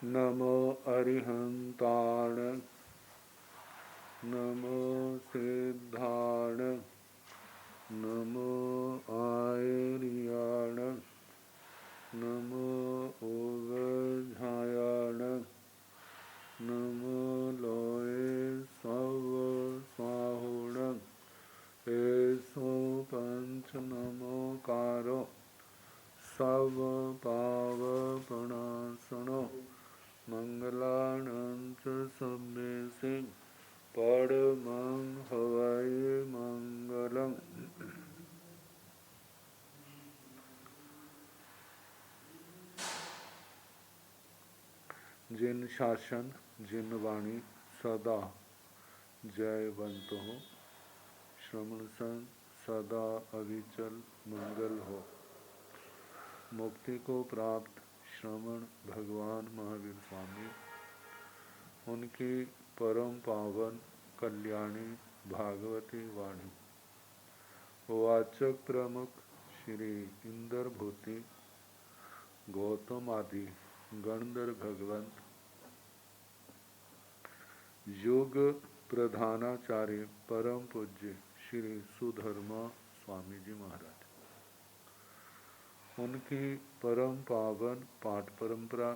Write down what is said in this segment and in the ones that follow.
नमो अरिहंताण नमो सिद्धाण नमो आयर्याण नमो ओगझायाण नमो लोये सव स्वाहुण एसो पंच नमोकारो सब पावपणासनो मंगलानंच सभ्य सिंह परमं हवै मंगलम। जिन शासन जिन वाणी सदा जयवंत हो, श्रवण संग सदा अविचल मंगल हो। मुक्ति को प्राप्त श्रवण भगवान महावीर स्वामी, उनकी परम पावन कल्याणी भागवती वाणी वाचक प्रमुख श्री इंद्रभूति गौतम आदि गणधर भगवंत योग प्रधानाचार्य परम पूज्य श्री सुधर्मा स्वामी जी महाराज, उनकी परम पावन पाठ परंपरा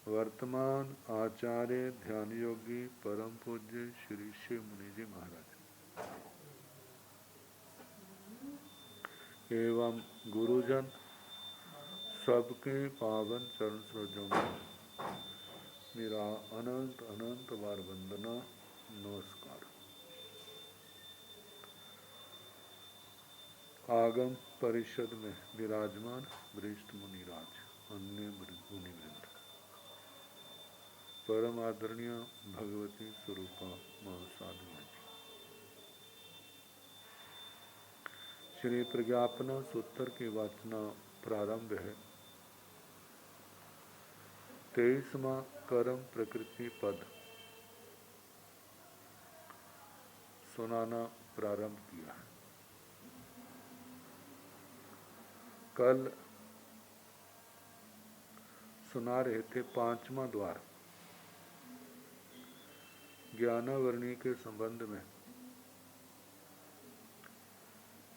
वर्तमान आचार्य ध्यान योगी परम पूज्य श्री शिव मुनि जी महाराज एवं गुरुजन सबके पावन चरण सरोजों में मेरा अनंत अनंत बार वंदना नमस्कार। आगम परिषद में विराजमान वरिष्ठ मुनिराज, अन्य मुनिवृंद, परम आदरणीय भगवती स्वरूपा महासाधु जी, श्री प्रज्ञापना सूत्र की वाचना प्रारंभ है। 23वां कर्म प्रकृति पद सुनाना प्रारंभ किया है। कल सुना रहे थे 5वां द्वार ज्ञानावरणी के संबंध में।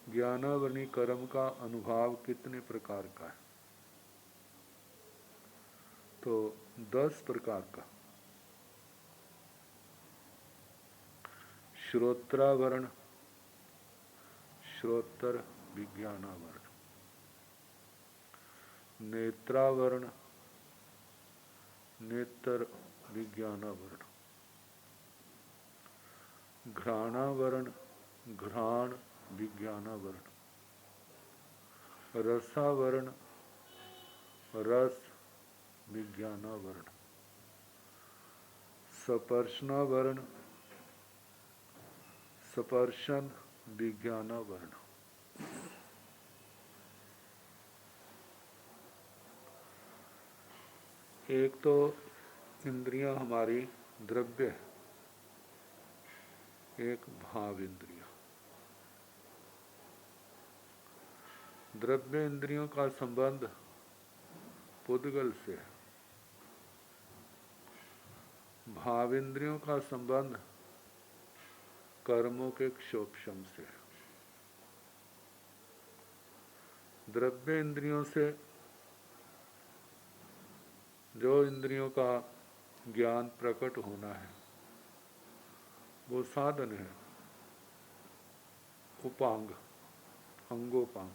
ज्ञानावरणी कर्म का अनुभाव कितने प्रकार का है? तो 10 प्रकार का। श्रोत्रावरण, श्रोत्र विज्ञानावरण, नेत्रावरण, नेत्र विज्ञानावरण, घ्राणावरण, घ्राण विज्ञानावरण, रसावरण, रस विज्ञानावरण, स्पर्शनावरण, स्पर्शन विज्ञानावरण, एक तो इंद्रियां हमारी द्रव्य है, एक भाव इंद्रिया। द्रव्य इंद्रियों का संबंध पुद्गल से है, भाव इंद्रियों का संबंध कर्मों के क्षोभशम से है। द्रव्य इंद्रियों से जो इंद्रियों का ज्ञान प्रकट होना है वो साधन है, उपांग, अंगोपांग।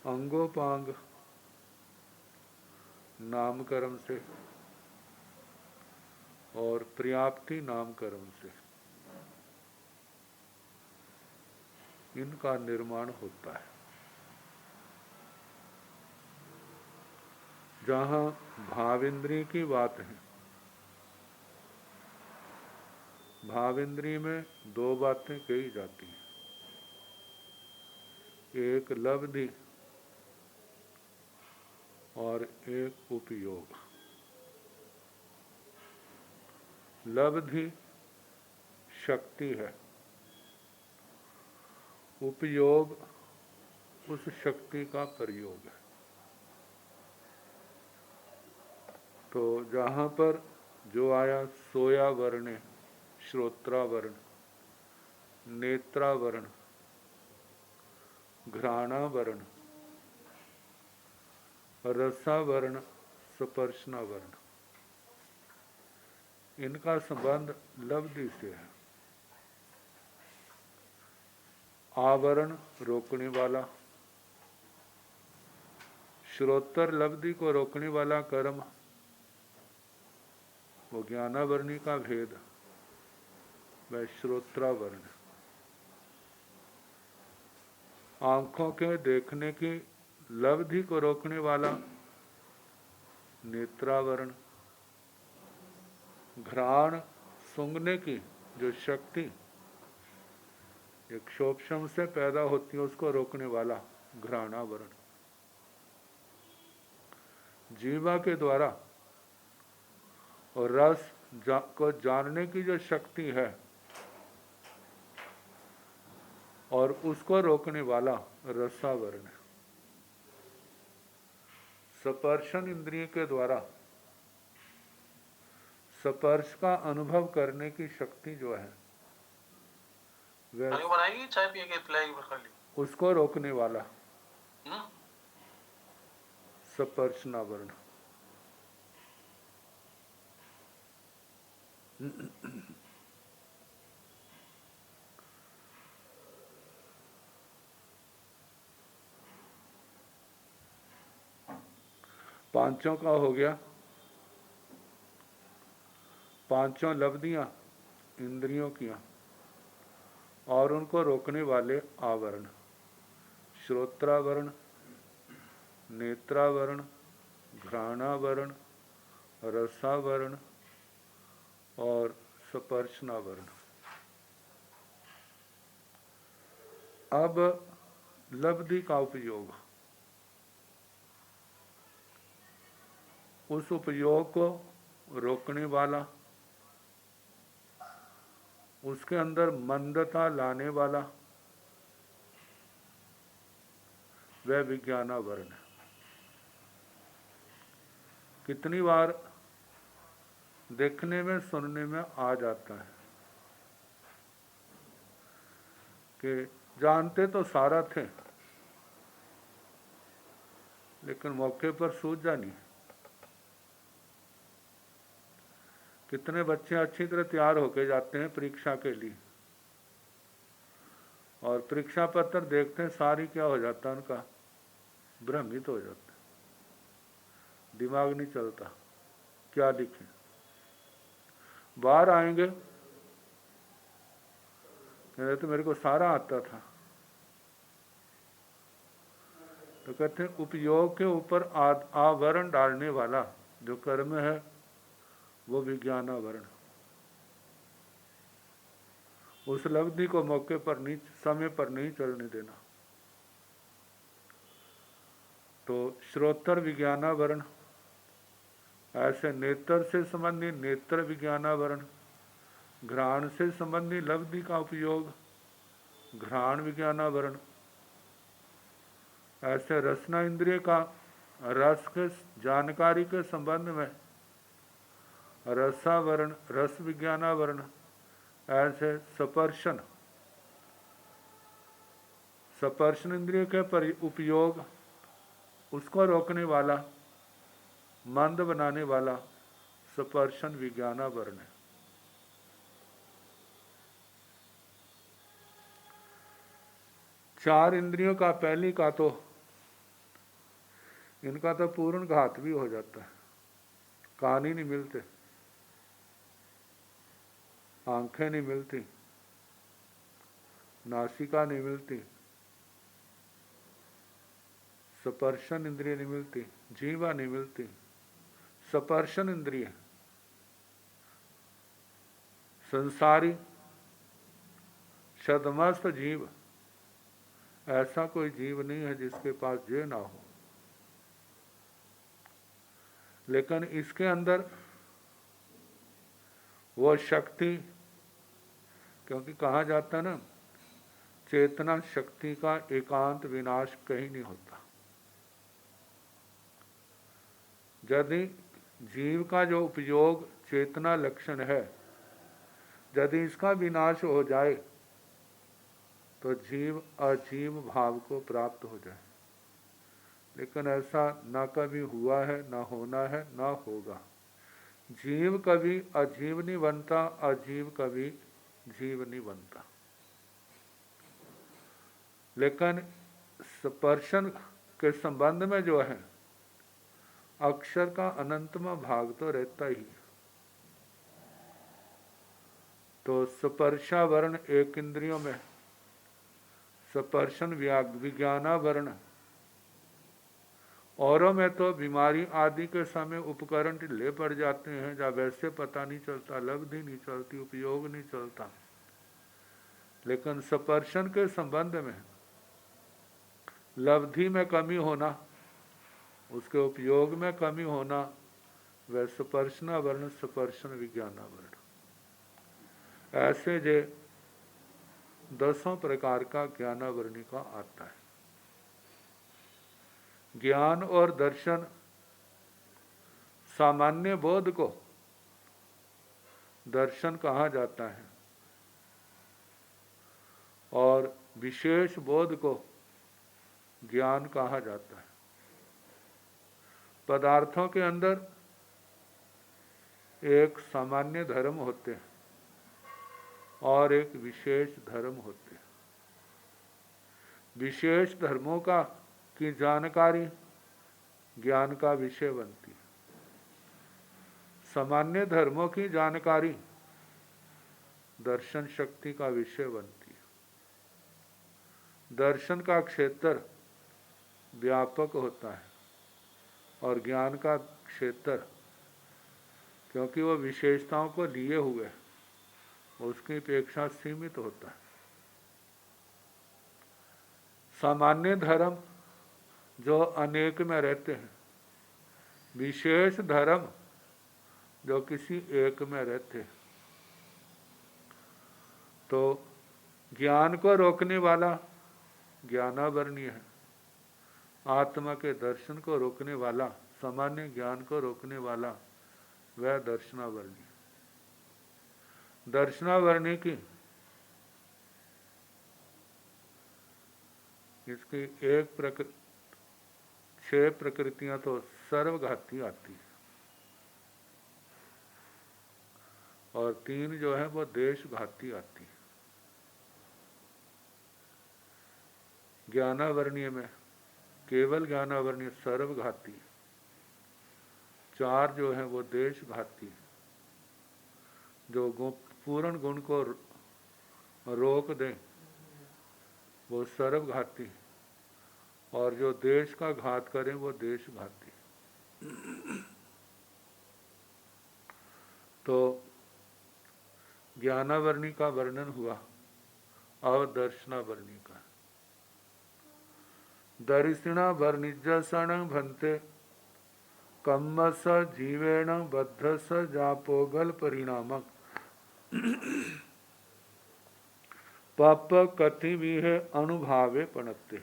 अंगोपांग नामकर्म से और पर्याप्ति नामकर्म से इनका निर्माण होता है। जहाँ भावेंद्रिय की बात है, भावेंद्रिय में 2 बातें कही जाती हैं, एक लब्धि और एक उपयोग। लब्धि शक्ति है, उपयोग उस शक्ति का प्रयोग है। तो जहाँ पर जो आया सोया वर्ण, श्रोत्रावर्ण, नेत्रावर्ण, घ्राणावर्ण, रसावर्ण, स्पर्शनावर्ण, इनका संबंध लब्धि से है। आवरण रोकने वाला, श्रोत्र लब्धि को रोकने वाला कर्म, वो ज्ञानावरणी का भेद, वह श्रोत्रावर्ण। आंखों के देखने की लब्धि को रोकने वाला नेत्रावरण। घ्राण सूंघने की जो शक्ति एक क्षोभशम से पैदा होती है, उसको रोकने वाला घ्राणावरण। जीवा के द्वारा और रस को जानने की जो शक्ति है और उसको रोकने वाला रसावरण है। स्पर्शन इंद्रिय के द्वारा स्पर्श का अनुभव करने की शक्ति जो है वह बनाएगी, चाय पिए के पिलाएगी खाली, उसको रोकने वाला स्पर्शनावरण। पांचों का हो गया, पांचों लब्धियां इंद्रियों की और उनको रोकने वाले आवरण, श्रोत्रावरण, नेत्रावरण, घ्राणावरण, रसावरण और स्पर्शनावरण। अब लब्धि का उपयोग, उस उपयोग को रोकने वाला, उसके अंदर मंदता लाने वाला वह विज्ञानावरण है। कितनी बार देखने में सुनने में आ जाता है कि जानते तो सारा थे लेकिन मौके पर सूझ जानी। कितने बच्चे अच्छी तरह तैयार होके जाते हैं परीक्षा के लिए और परीक्षा पत्र देखते हैं, सारी क्या हो जाता है उनका, भ्रमित हो जाता है, दिमाग नहीं चलता क्या लिखे। बाहर आएंगे तो मेरे को सारा आता था, तो कहते हैं उपयोग के ऊपर आवरण डालने वाला जो कर्म है वो विज्ञानावरण। उस लब्धि को मौके पर नहीं, समय पर नहीं चलने देना। तो श्रोत्र विज्ञानावरण, ऐसे नेत्र से संबंधी नेत्र विज्ञानावरण, घ्राण से संबंधी लब्धि का उपयोग घ्राण विज्ञानावरण, ऐसे रसना इंद्रिय का रस के जानकारी के संबंध में रसावरण, रस विज्ञानावरण, ऐसे स्पर्शन, स्पर्शन इंद्रिय के उपयोग उसको रोकने वाला, मंद बनाने वाला स्पर्शन विज्ञानावरण है। चार इंद्रियों का पहली का तो इनका तो पूर्ण घात भी हो जाता है, कान ही नहीं मिलते, आंखें नहीं मिलती, नासिका नहीं मिलती, स्पर्शन इंद्रिय नहीं मिलती, जीवा नहीं मिलती। स्पर्शन इंद्रिय संसारी सदमस्त जीव, ऐसा कोई जीव नहीं है जिसके पास ये ना हो। लेकिन इसके अंदर वो शक्ति, क्योंकि कहा जाता है ना, चेतना शक्ति का एकांत विनाश कहीं नहीं होता। यदि जीव का जो उपयोग चेतना लक्षण है, यदि इसका विनाश हो जाए तो जीव अजीव भाव को प्राप्त हो जाए। लेकिन ऐसा ना कभी हुआ है, ना होना है, ना होगा। जीव कभी अजीव नहीं बनता, अजीव कभी जीव नहीं बनता। लेकिन स्पर्शन के संबंध में जो है, अक्षर का अनंतमा भाग तो रहता ही। तो स्पर्शावरण एक इंद्रियों में, स्पर्शन विज्ञानावरण औरों में तो बीमारी आदि के समय उपकरण ढीले पड़ जाते हैं, जब वैसे पता नहीं चलता, लब्धि नहीं चलती, उपयोग नहीं चलता। लेकिन स्पर्शन के संबंध में लब्धि में कमी होना, उसके उपयोग में कमी होना, वह स्पर्शनावरण स्पर्शन विज्ञानावरण। ऐसे जे 10 प्रकार का ज्ञानावरणी का आता है। ज्ञान और दर्शन सामान्य बोध को दर्शन कहा जाता है और विशेष बोध को ज्ञान कहा जाता है। पदार्थों के अंदर एक सामान्य धर्म होते हैं और एक विशेष धर्म होते हैं। विशेष धर्मों का की जानकारी ज्ञान का विषय बनती है। सामान्य धर्मों की जानकारी दर्शन शक्ति का विषय बनती है। दर्शन का क्षेत्र व्यापक होता है और ज्ञान का क्षेत्र, क्योंकि वो विशेषताओं को लिए हुए, उसकी अपेक्षा सीमित होता है। सामान्य धर्म जो अनेक में रहते हैं, विशेष धर्म जो किसी एक में रहते हैं। तो ज्ञान को रोकने वाला ज्ञानावरणीय है, आत्मा के दर्शन को रोकने वाला, सामान्य ज्ञान को रोकने वाला वह दर्शनावरणीय। दर्शनावरणीय की इसकी 6 प्रकृतियां तो सर्वघाती आती है और 3 जो है वो देशघाती आती है। ज्ञानावरणीय में केवल ज्ञानावरणीय सर्वघाती, 4 जो है वो देशघाती, जो पूर्ण गुण को रोक दें वो सर्वघाती, और जो देश का घात करें वो देशघाती। तो ज्ञानावरणी का वर्णन हुआ, और दर्शनावरणी का। दर्शिणावरणिजसण भन्ते कम्मस जीवेण बद्धस जापोगल परिणामक पाप कथि विहे अनुभावे पणते।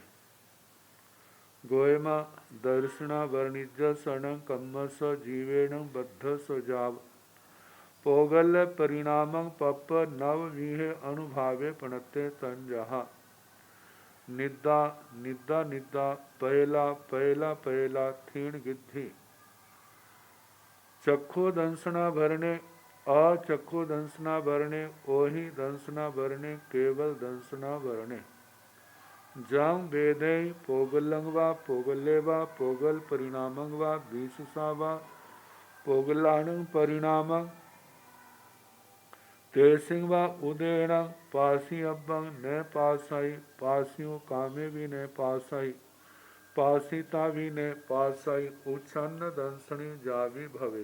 गोयमा दर्शनावरणिजसण कम्मस जीवेण बद्धस जाव पोगल परिणामं पप नव विहे अनुभावे पणते तंजहा। निद्दा निद्दा निद्दा पहला पहला पहला थीण गिद्धि चक्षु दंसना भरने अचक्षु दंसना भरने ओहि दंसना भरने केवल दंसना भरने जंग वेदे पोगलंग वा पोगले वा पोगल परिणामंग वा विशुषा वा पोगलाणं परिणामं तेसिंग वा उदेण पासी अब्बंग न पासाई पासियों कामे भी न पासाई पासिता भी ने पासाई उच्छन्न दंसणी जावी भवे।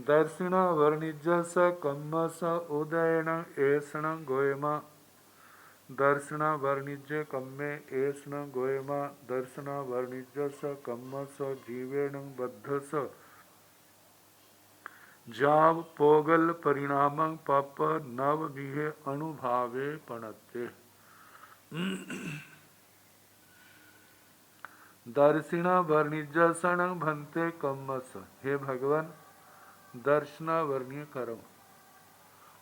दर्शिण वर्णिजस कम्मस उदयन एषण गोयमा दर्शण वर्णिज्य कम्मे एषण गोयमा दर्शन वर्णिजस कम्मस जीवेण बद्धस जाव पोगल परिणामं पप नव विहे अनुभावे पणते। दर्शिना वर्णिजसन भंते कम्मस। हे भगवान, दर्शना वर्णीय कर्म,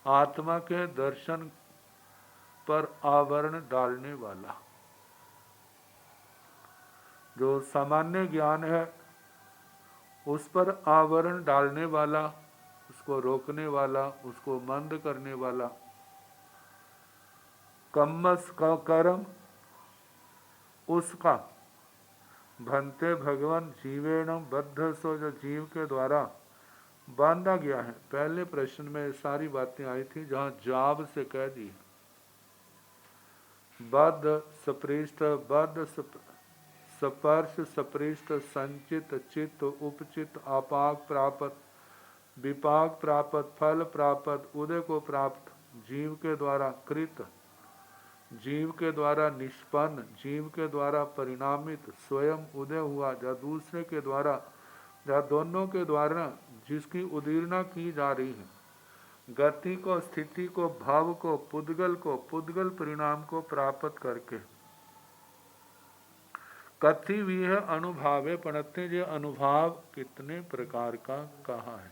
आत्मा के दर्शन पर आवरण डालने वाला, जो सामान्य ज्ञान है उस पर आवरण डालने वाला, उसको रोकने वाला, उसको मंद करने वाला। कम्मस का कर्म उसका, भंते भगवान जीवेण बद्ध सो, जो जीव के द्वारा बांधा गया है। पहले प्रश्न में सारी बातें आई थी जहां जाब से कह दी, बद्ध सपृष्ट, बद्ध स्पर्श सपृष्ट, संचित चित्त उपचित, आपाक प्राप्त, विपाक प्राप्त, फल प्राप्त, उदय को प्राप्त, जीव के द्वारा कृत, जीव के द्वारा निष्पन्न, जीव के द्वारा परिणामित, स्वयं उदय हुआ या दूसरे के द्वारा या दोनों के द्वारा जिसकी उदीर्णा की जा रही है, गति को, स्थिति को, भाव को, पुद्गल परिणाम को प्राप्त करके कथी भी है अनुभावे पढ़ते। जो अनुभाव कितने प्रकार का कहा है।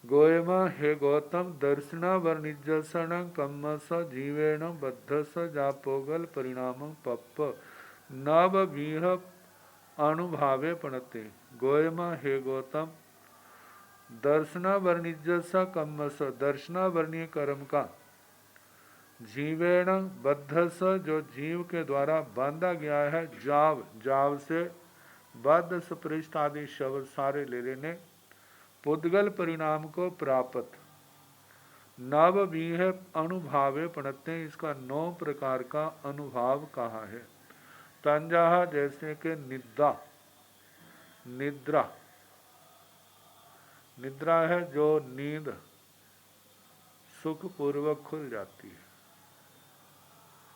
गोयमा हे गौतम, दर्शना वर्णिजसन कम्मस जीवेण बद्धस जापोगल परिणाम पप्प नव बीह अनुभावे पढ़ते। गोयमा हे गौतम, दर्शना वर्णिजस कम्मस, दर्शना वर्णीय कर्म का, जीवेण बद्धस, जो जीव के द्वारा बांधा गया है, जाव, जाव से बद्ध स्पृष्ट आदि शब्द सारे ले लेने, पुद्गल परिणाम को प्राप्त, नव बीह अनुभावे पढ़ते। इसका 9 प्रकार का अनुभाव कहा है। तंजाहा जैसे कि निद्रा, निद्रा, निद्रा है जो नींद सुखपूर्वक खुल जाती है,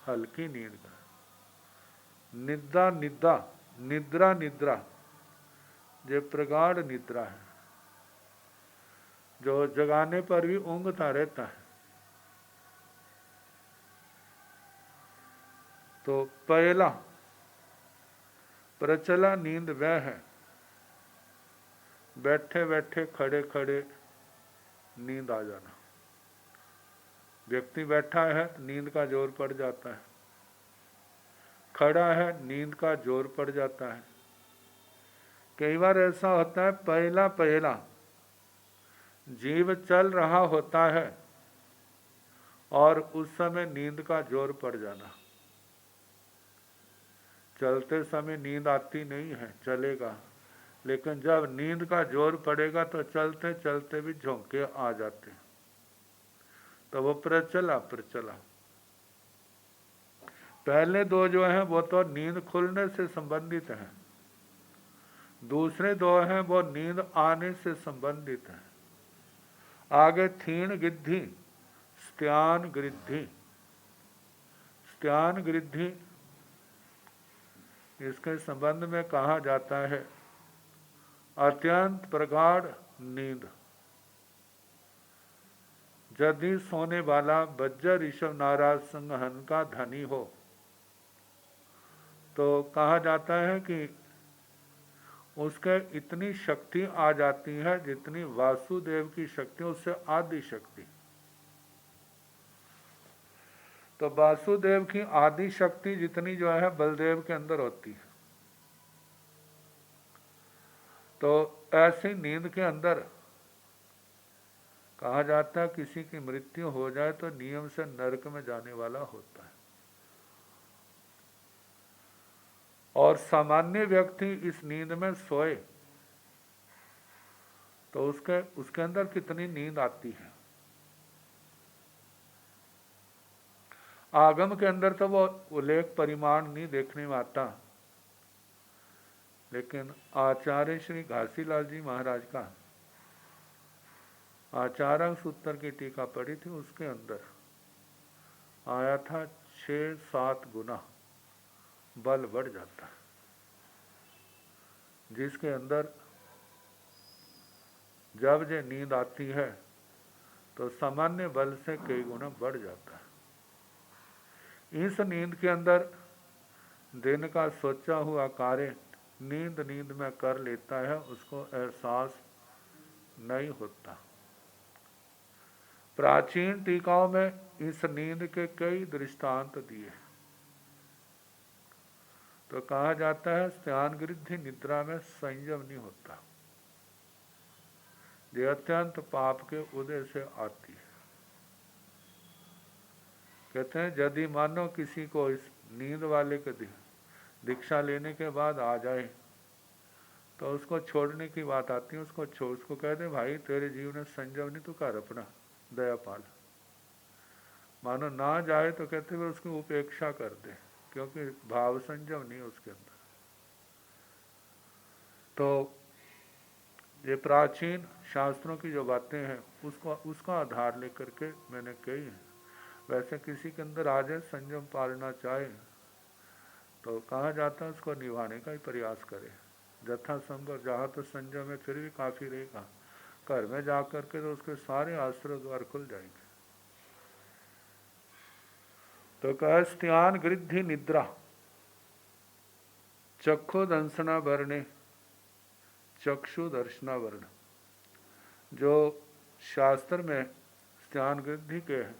हल्की नींद का। निद्रा, निद्रा, निद्रा, निद्रा जो प्रगाढ़ निद्रा है, जो जगाने पर भी ऊँघता रहता है। तो पहला प्रचला नींद वह है, बैठे बैठे खड़े खड़े नींद आ जाना। व्यक्ति बैठा है तो नींद का जोर पड़ जाता है, खड़ा है नींद का जोर पड़ जाता है। कई बार ऐसा होता है पहला पहला जीव चल रहा होता है और उस समय नींद का जोर पड़ जाना। चलते समय नींद आती नहीं है, चलेगा, लेकिन जब नींद का जोर पड़ेगा तो चलते चलते भी झोंके आ जाते, तो वो प्रचला प्रचला। पहले 2 जो हैं वो तो नींद खुलने से संबंधित हैं, दूसरे 2 हैं वो नींद आने से संबंधित हैं। आगे थीन गिद्धि, स्त्यान गृद्धि, स्त्यान गृद्धि इसके संबंध में कहा जाता है अत्यंत प्रगाढ़ नींद। यदि सोने वाला बज्जर ऋषभ नाराज संगहन का धनी हो तो कहा जाता है कि उसके इतनी शक्ति आ जाती है जितनी वासुदेव की शक्ति, उससे आदि शक्ति। तो वासुदेव की आदि शक्ति जितनी जो है बलदेव के अंदर होती है। तो ऐसी नींद के अंदर कहा जाता है किसी की मृत्यु हो जाए तो नियम से नरक में जाने वाला होता है। और सामान्य व्यक्ति इस नींद में सोए तो उसके अंदर कितनी नींद आती है। आगम के अंदर तो वो उल्लेख परिमाण नहीं देखने में आता, लेकिन आचार्य श्री घासीलाल जी महाराज का आचार्य सूत्र की टीका पढ़ी थी, उसके अंदर आया था 6-7 गुना बल बढ़ जाता है, जिसके अंदर जब ये नींद आती है तो सामान्य बल से कई गुना बढ़ जाता है। इस नींद के अंदर दिन का सोचा हुआ कार्य नींद नींद में कर लेता है, उसको एहसास नहीं होता। प्राचीन टीकाओं में इस नींद के कई दृष्टांत दिए। तो कहा जाता है स्नान गृद्धि निद्रा में संयम नहीं होता, ये अत्यंत पाप के उदय से आती है। कहते हैं यदि मानो किसी को इस नींद वाले के दीक्षा लेने के बाद आ जाए तो उसको छोड़ने की बात आती है, उसको कह दे भाई तेरे जीवन में संयम नहीं, तू कर अपना दया पाल। मानो ना जाए तो कहते हुए उसकी उपेक्षा कर दे, क्योंकि भाव संयम नहीं उसके अंदर। तो ये प्राचीन शास्त्रों की जो बातें हैं उसका आधार लेकर के मैंने कही है। वैसे किसी के अंदर आ जाए संयम पालना चाहे तो कहा जाता है उसको निभाने का ही प्रयास करे यथा संभव। जहाँ तो संयम में फिर भी काफ़ी रहेगा, घर में जा कर के तो उसके सारे आश्रय द्वार खुल जाएंगे। तो कहा स्त्यान गृद्धि निद्रा चक्षु दंसना वर्णे चक्षु दर्शना वर्ण। जो शास्त्र में स्त्यान गृद्धि के हैं,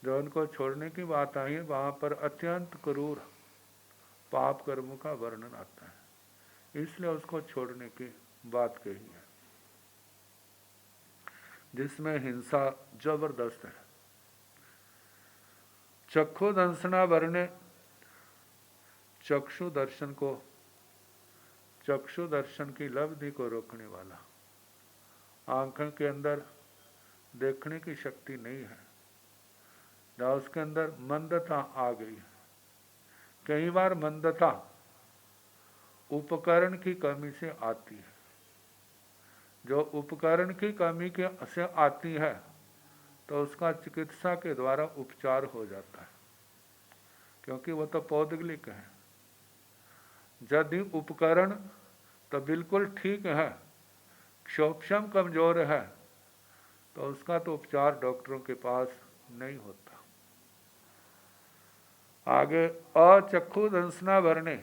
जो उनको छोड़ने की बात आई है, वहाँ पर अत्यंत क्रूर पाप कर्मों का वर्णन आता है, इसलिए उसको छोड़ने की बात कही है, जिसमें हिंसा जबरदस्त है। चक्षु दंसना वर्णे चक्षु दर्शन को, चक्षु दर्शन की लब्धि को रोकने वाला। आंखों के अंदर देखने की शक्ति नहीं है, या उसके अंदर मंदता आ गई। कई बार मंदता उपकरण की कमी से आती है। जो उपकरण की कमी के से आती है तो उसका चिकित्सा के द्वारा उपचार हो जाता है, क्योंकि वो तो पौद्गलिक है। यदि उपकरण तो बिल्कुल ठीक है, क्षोभक्षम कमजोर है, तो उसका तो उपचार डॉक्टरों के पास नहीं होता। आगे अचक्षु दंसना वर्णे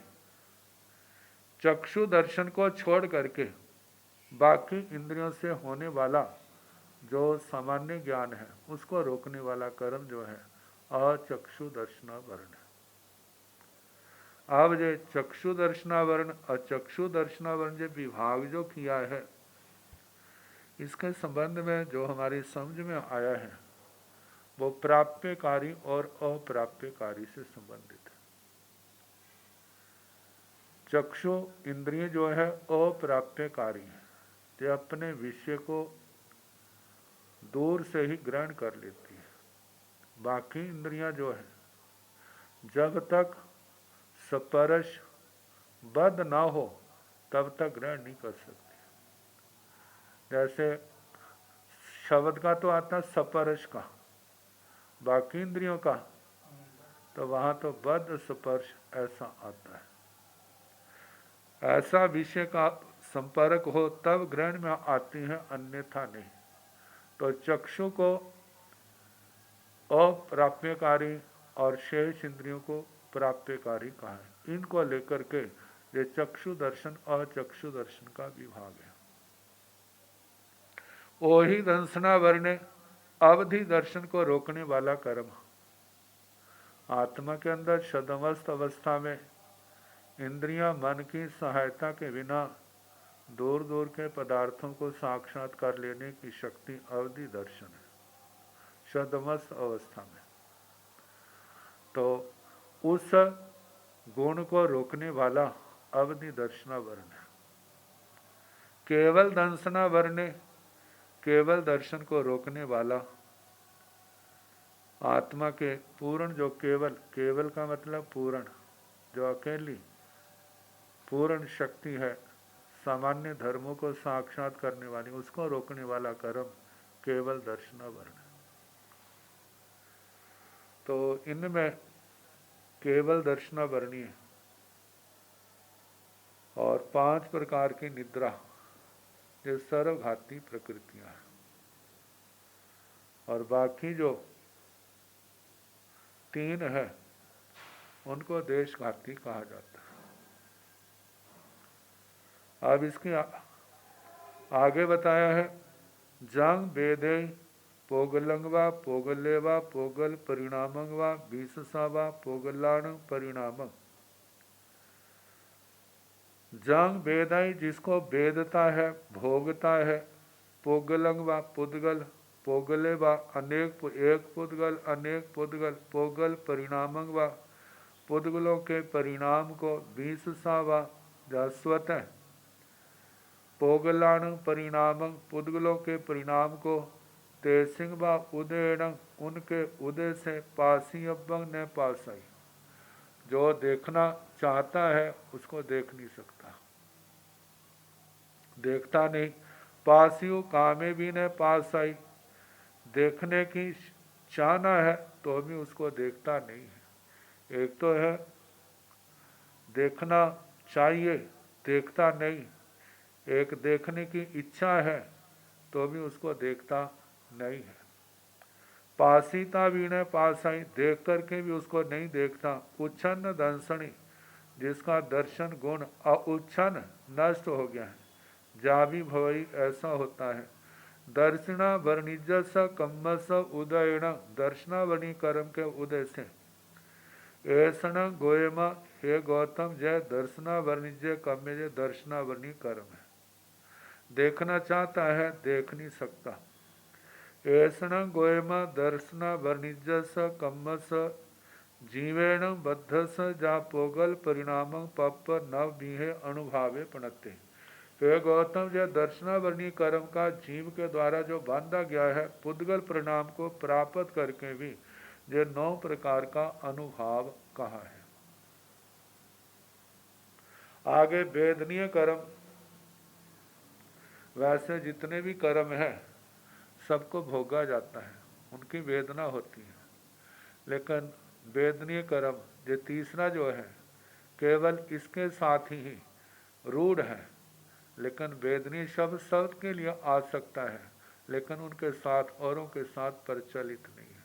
चक्षु दर्शन को छोड़ करके बाकी इंद्रियों से होने वाला जो सामान्य ज्ञान है उसको रोकने वाला कर्म जो है अचक्षु दर्शना वर्ण। अब जो चक्षु दर्शना वर्ण अचक्षु दर्शना वर्ण जो विभाग जो किया है, इसके संबंध में जो हमारी समझ में आया है वो प्राप्यकारी और अप्राप्यकारी से संबंधित है। चक्षु इंद्रिय जो है अप्राप्यकारी है, ये अपने विषय को दूर से ही ग्रहण कर लेती है। बाकी इंद्रियां जो है जब तक स्पर्श बद्ध ना हो तब तक ग्रहण नहीं कर सकती। जैसे शब्द का तो आता स्पर्श का, बाकी इंद्रियों का तो वहां तो बद्ध स्पर्श ऐसा आता है। ऐसा विषय का संपर्क हो तब ग्रहण में आती है, अन्यथा नहीं। तो चक्षु को अप्राप्यकारी और शेष इंद्रियों को प्राप्यकारी कहा है। इनको लेकर के ये चक्षु दर्शन अचक्षु दर्शन का विभाग है। ओहि दंसना वर्णे अवधि दर्शन को रोकने वाला कर्म। आत्मा के अंदर सदमस्त अवस्था में इंद्रियां मन की सहायता के बिना दूर दूर के पदार्थों को साक्षात कर लेने की शक्ति अवधि दर्शन है, सदमस्त अवस्था में। तो उस गुण को रोकने वाला अवधि दर्शना वर्ण है। केवल दंसना वर्ण केवल दर्शन को रोकने वाला आत्मा के पूर्ण जो केवल, केवल का मतलब पूर्ण, जो अकेली पूर्ण शक्ति है सामान्य धर्मों को साक्षात करने वाली, उसको रोकने वाला कर्म केवल दर्शना वर्ण। तो इनमें केवल दर्शना वर्णीय और 5 प्रकार की निद्रा ये सर्वघाती प्रकृतियां हैं, और बाकी जो 3 है उनको देशघाती कहा जाता है। अब इसके आगे बताया है, जंग बेदे पोगलंगवा पोगलेवा पोगल परिणामंगवा बीससावा पोगलाण परिणामंग। जंग बेदाई जिसको बेदता है, भोगता है, पोगलंग व पुद्गल, पोगले व अनेक एक पुद्गल अनेक पुद्गल, पोगल परिणामंग व पुद्गलों के परिणाम को बीससा व जस्वत है, पोगलाण परिणामंग पुद्गलों के परिणाम को तेसिंग व उदयणंग उनके उदय से पासी अब्बंग ने पासाई। जो देखना चाहता है उसको देख नहीं सकता, देखता नहीं। पासियों कामे भी ने पास आई, देखने की चाहना है तो भी उसको देखता नहीं है। एक तो है देखना चाहिए देखता नहीं, एक देखने की इच्छा है तो भी उसको देखता नहीं है। पासीता भी ने पास आई, देख करके भी उसको नहीं देखता। उच्छन्न दंसणी जिसका दर्शन गुण अउच्छन्न नष्ट हो गया है, जाभी भवई ऐसा होता है। दर्शना वर्णिजस कम्मस उदयण दर्शनावणी कर्म के उदय से ऐसन गोयमा हे गौतम जय दर्शना वर्णिजय कम्य जय दर्शनावणी कर्म है। देखना चाहता है देख नहीं सकता। ऐसन गोयमा दर्शना वर्णिजस कम्मस जीवेण बद्धस जा पोगल परिणाम पप नव बीहे अनुभावे पणते। हे गौतम जय दर्शनावरणी कर्म का जीव के द्वारा जो बांधा गया है, पुद्गल परिणाम को प्राप्त करके भी जो 9 प्रकार का अनुभाव कहा है। आगे वेदनीय कर्म, वैसे जितने भी कर्म है सबको भोगा जाता है, उनकी वेदना होती है, लेकिन वेदनीय कर्म जो तीसरा जो है केवल इसके साथ ही रूढ़ है, लेकिन वेदनीय शब्द शब्द के लिए आ सकता है, लेकिन उनके साथ औरों के साथ प्रचलित नहीं है।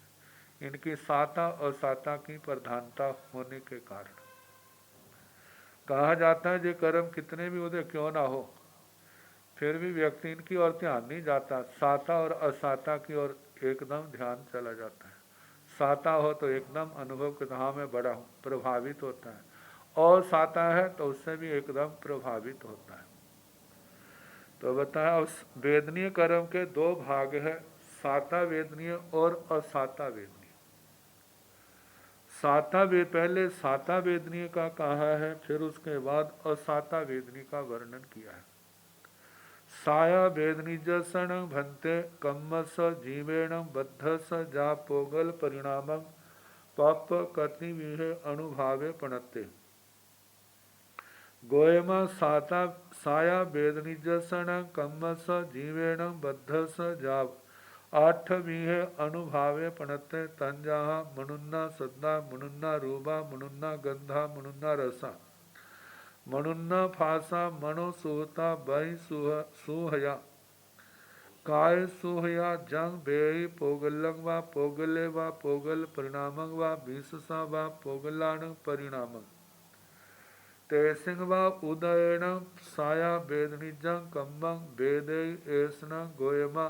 इनकी साता और साता की प्रधानता होने के कारण कहा जाता है जो कर्म कितने भी उदय क्यों ना हो, फिर भी व्यक्ति इनकी ओर ध्यान नहीं जाता, साता और असाता की ओर एकदम ध्यान चला जाता है। साता हो तो एकदम अनुभव के हाँ मैं बड़ा हूँ प्रभावित होता है, और साता है तो उससे भी एकदम प्रभावित होता है। तो बताया उस वेदनीय कर्म के 2 भाग है, साता वेदनीय और असाता वेदनीय। पहले साता वेदनीय का कहा है, फिर उसके बाद असाता वेदनीय का वर्णन किया है। साया वेदनिजसन भंते कम्मस जीवेण बद्धस जा पोगल परिणामं पाप कति विहे अनुभावे पणते। गोयमा साया वेदनिजसन कम्मस जीवेण बद्धस जाव 8 विहे अनुभावे पणते। तंजाहा मनुन्ना सद्दा मनुन्ना रूपा मनुन्ना गंधा मनुन्ना रसा मनुन्ना फासा मनो सुहता बही सुहया काय सुहया जंग बेई पोगलंग व पोगले व पोगल परिणामंग व बीससा व पोगलाण परिणामंग तेसिंग व उदयण साया वेदनिजं कम्मं वेदय ऐसन गोयमा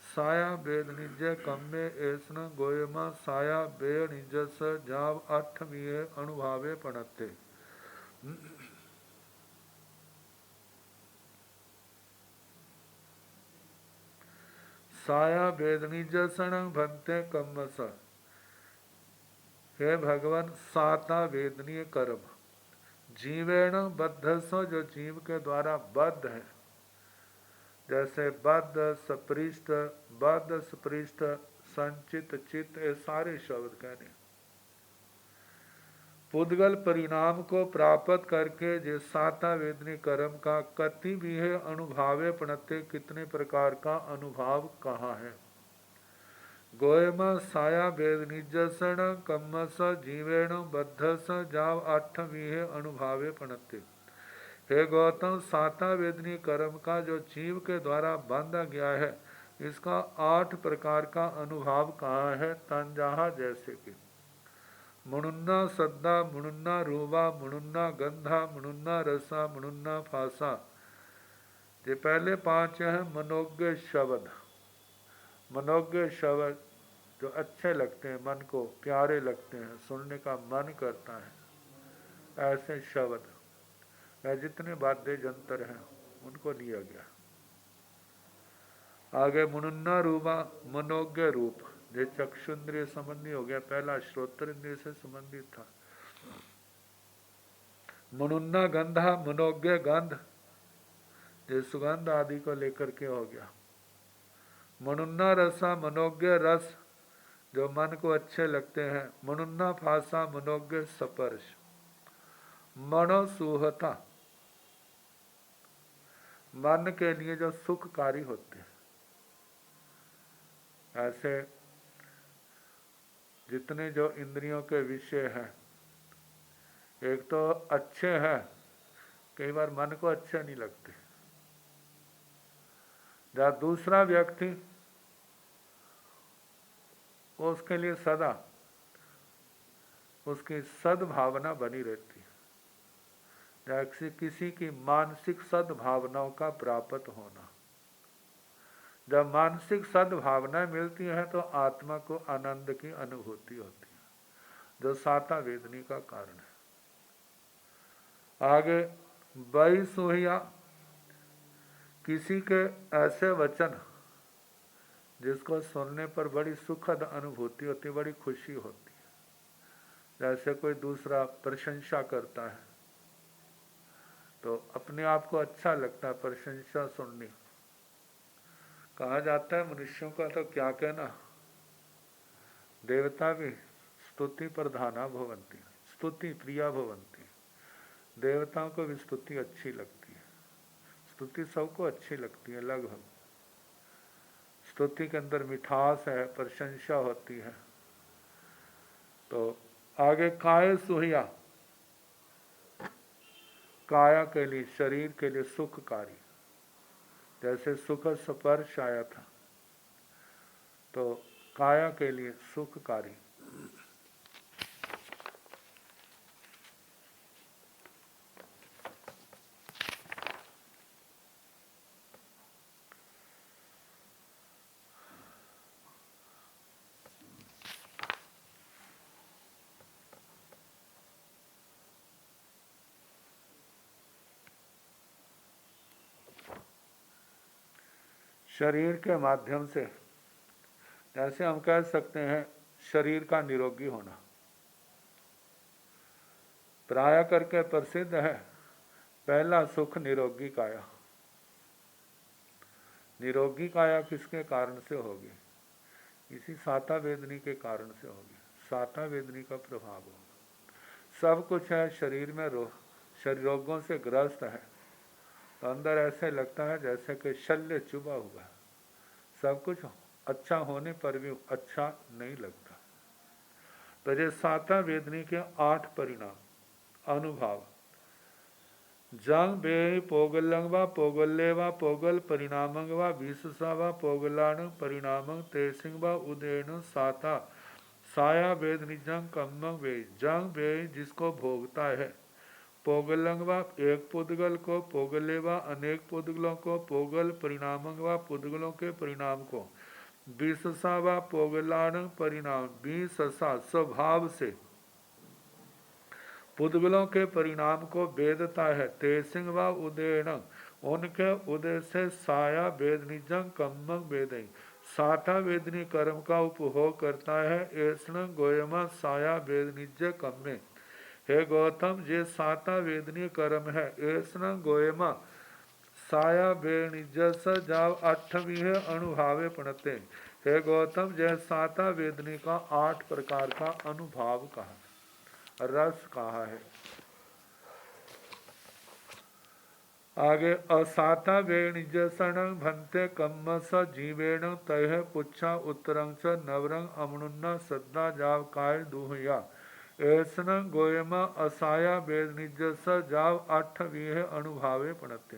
साया वेदनिजय कम्मे ऐसन गोयमा साया वेणिजस जाव 8 विहे अनुभावे पणते। साया वेदनिजसन भंते कम्मस, हे भगवान साता वेदनीय कर्म जीवेण बद्धस जो जीव के द्वारा बद्ध है, जैसे बद्ध सपृष्ट संचित चित्त, ये सारे शब्द कहने पुद्गल परिणाम को प्राप्त करके जो साता वेदनी कर्म का कति भी है अनुभावे पणते कितने प्रकार का अनुभाव कहा है। गोयम साया वेदनिजसन कम्मस जीवेण बद्धस जाव 8 विहे अनुभावे पणते। हे गौतम साता वेदनी कर्म का जो जीव के द्वारा बांधा गया है, इसका 8 प्रकार का अनुभाव कहा है। तंजाहा जैसे कि मुनुन्ना सद्दा, मुनुन्ना रूबा, मुनुन्ना गंधा, मुनुन्ना रसा, मुनुन्ना फासा। ये पहले 5 हैं मनोज्ञ शब्द। मनोज्ञ शब्द जो अच्छे लगते हैं, मन को प्यारे लगते हैं, सुनने का मन करता है, ऐसे शब्द या जितने वाद्य यंत्र हैं उनको लिया गया। आगे मुनुन्ना रूपा, मनोज्ञ रूप, जो चक्षुन्द्रिय संबंधी हो गया, पहला श्रोत्र इंद्रिय से संबंधित था। मुनुन्ना गंधा, मनोज्ञ गंध, जो सुगंध आदि को लेकर के हो गया। मुनुन्ना रसा, मनोज्ञ रस, जो मन को अच्छे लगते हैं। मुनुन्ना फासा, मनोज्ञ स्पर्श। मनो सुहता, मन के लिए जो सुखकारी होते हैं। ऐसे जितने जो इंद्रियों के विषय हैं, एक तो अच्छे हैं, कई बार मन को अच्छे नहीं लगते। जहाँ दूसरा व्यक्ति उसके लिए सदा उसकी सद्भावना बनी रहती है, जैसे किसी की मानसिक सद्भावनाओं का प्राप्त होना। जब मानसिक सद्भावना मिलती है तो आत्मा को आनंद की अनुभूति होती है, जो साता वेदनी का कारण है। आगे बाई सुहिया, किसी के ऐसे वचन जिसको सुनने पर बड़ी सुखद अनुभूति होती है, बड़ी खुशी होती है। जैसे कोई दूसरा प्रशंसा करता है तो अपने आप को अच्छा लगता है प्रशंसा सुननी। कहा जाता है मनुष्यों का तो क्या कहना, देवता भी स्तुति प्रधाना भवंती, स्तुति प्रिया भवंती। देवताओं को भी स्तुति अच्छी लगती है, स्तुति सबको अच्छी लगती है लगभग। स्तुति के अंदर मिठास है, प्रशंसा होती है। तो आगे काय सुहिया, काया के लिए, शरीर के लिए सुखकारी। जैसे सुख स्पर्श आया था तो काया के लिए सुखकारी। शरीर के माध्यम से, जैसे हम कह सकते हैं शरीर का निरोगी होना, प्राय करके प्रसिद्ध है पहला सुख निरोगी काया। निरोगी काया किसके कारण से होगी? इसी साता वेदनी के कारण से होगी। साता वेदनी का प्रभाव होगा। सब कुछ है शरीर में, शरीर रोगों से ग्रस्त है तो अंदर ऐसे लगता है जैसे कि शल्य चुभा हुआ है। सब कुछ अच्छा होने पर भी अच्छा नहीं लगता। तो ये साता वेदनी के 8 परिणाम अनुभाव, जंग बे पोगलंग व पोगल्ले व पोगल परिणामंग व विशसा व पोगलाण परिणामंग तेसिंग व उदेण साता साया वेद निजंग कम्मंग वे। जंग बे जिसको भोगता है, पोगलंग व एक पुद्गल को, पोगले व अनेक पुद्गलों को, पोगल परिणामंग व पुद्गलों के परिणाम को, विशसा व पोगलाण परिणाम विशसा स्वभाव से पुद्गलों के परिणाम को वेदता है। तेसिंग व उदेण उनके उदय से साया वेद निजंग कम्मंग वेदई साता वेदनी कर्म का उपभोग करता है। ऐसन गोयमा साया वेद निज कम्मे। हे गौतम, जे साता वेदनी कर्म है ऐसन गोयमा साया वेद निजस जाव 8वीं अनुभावे पणते। हे गौतम, जय साता वेदनी का 8 प्रकार का अनुभाव कहा, रस कहा है। आगे असाता वेणिजसण भंते कम्म स जीवेण तय पुच्छा उत्तरंग च नवरंग अमनुन्ना सद्दा जाव काय दुहया। ऐसन गोयमा असाया वेद निजस जाव 8वीं अनुभावे पणते।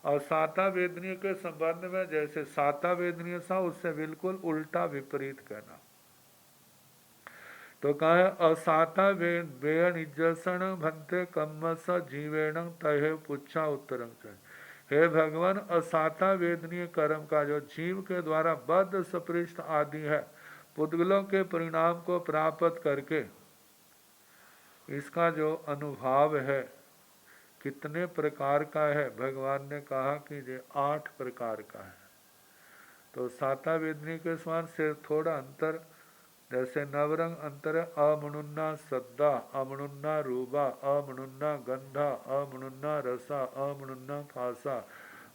और साता वेदनीय के संबंध में जैसे साता वेदनीय सा, उससे बिल्कुल उल्टा विपरीत कहना। तो कहे असाता बेनिजसन भंते कम्मस जीवेण तहे पुच्छा उत्तरंग। हे भगवान, असाता वेदनीय कर्म का जो जीव के द्वारा बद्ध सपृष्ट आदि है पुद्गलों के परिणाम को प्राप्त करके इसका जो अनुभव है कितने प्रकार का है? भगवान ने कहा कि ये 8 प्रकार का है। तो साता वेदनी के समान से थोड़ा अंतर, जैसे नवरंग अंतर है अमनुन्ना सद्दा, अमनुन्ना रूबा, अमनुन्ना गंधा, अमनुन्ना रसा, अमनुन्ना फासा,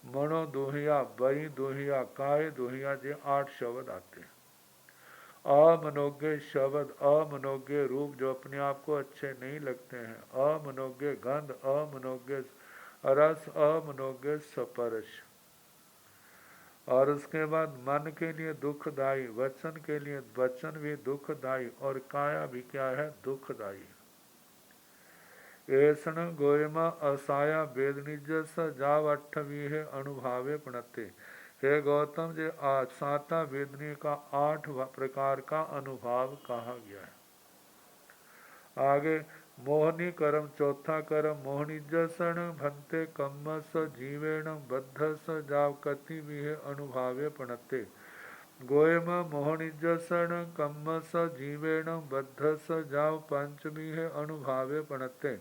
मनो दोहिया, बई दोहिया, काय दोहिया, ये 8 शब्द आते हैं। अमनोज्ञ शब्द, अमनोज्ञ रूप जो अपने आप को अच्छे नहीं लगते हैं, अमनोज्ञ गंध, अमनोज्ञ रस, अमनोज्ञ स्पर्श, और उसके बाद मन के लिए दुखदायी, वचन के लिए वचन भी दुखदायी, और काया भी क्या है? दुखदायी। ऐसन गोयमा असाया वेदनिजस जाव 8वीं है अनुभावे प्रणते। हे गौतम जी, साता वेदनी का 8 प्रकार का अनुभाव कहा गया है। आगे मोहनी कर्म, चौथा कर्म मोहनिजसन भंते कम्मस जीवेण बद्धस जाव कति भी अनुभावे प्रणते। गोयम मोहनिजसन कम्मस जीवेण बद्धस जाव पंचमी है अनुभावे प्रणते।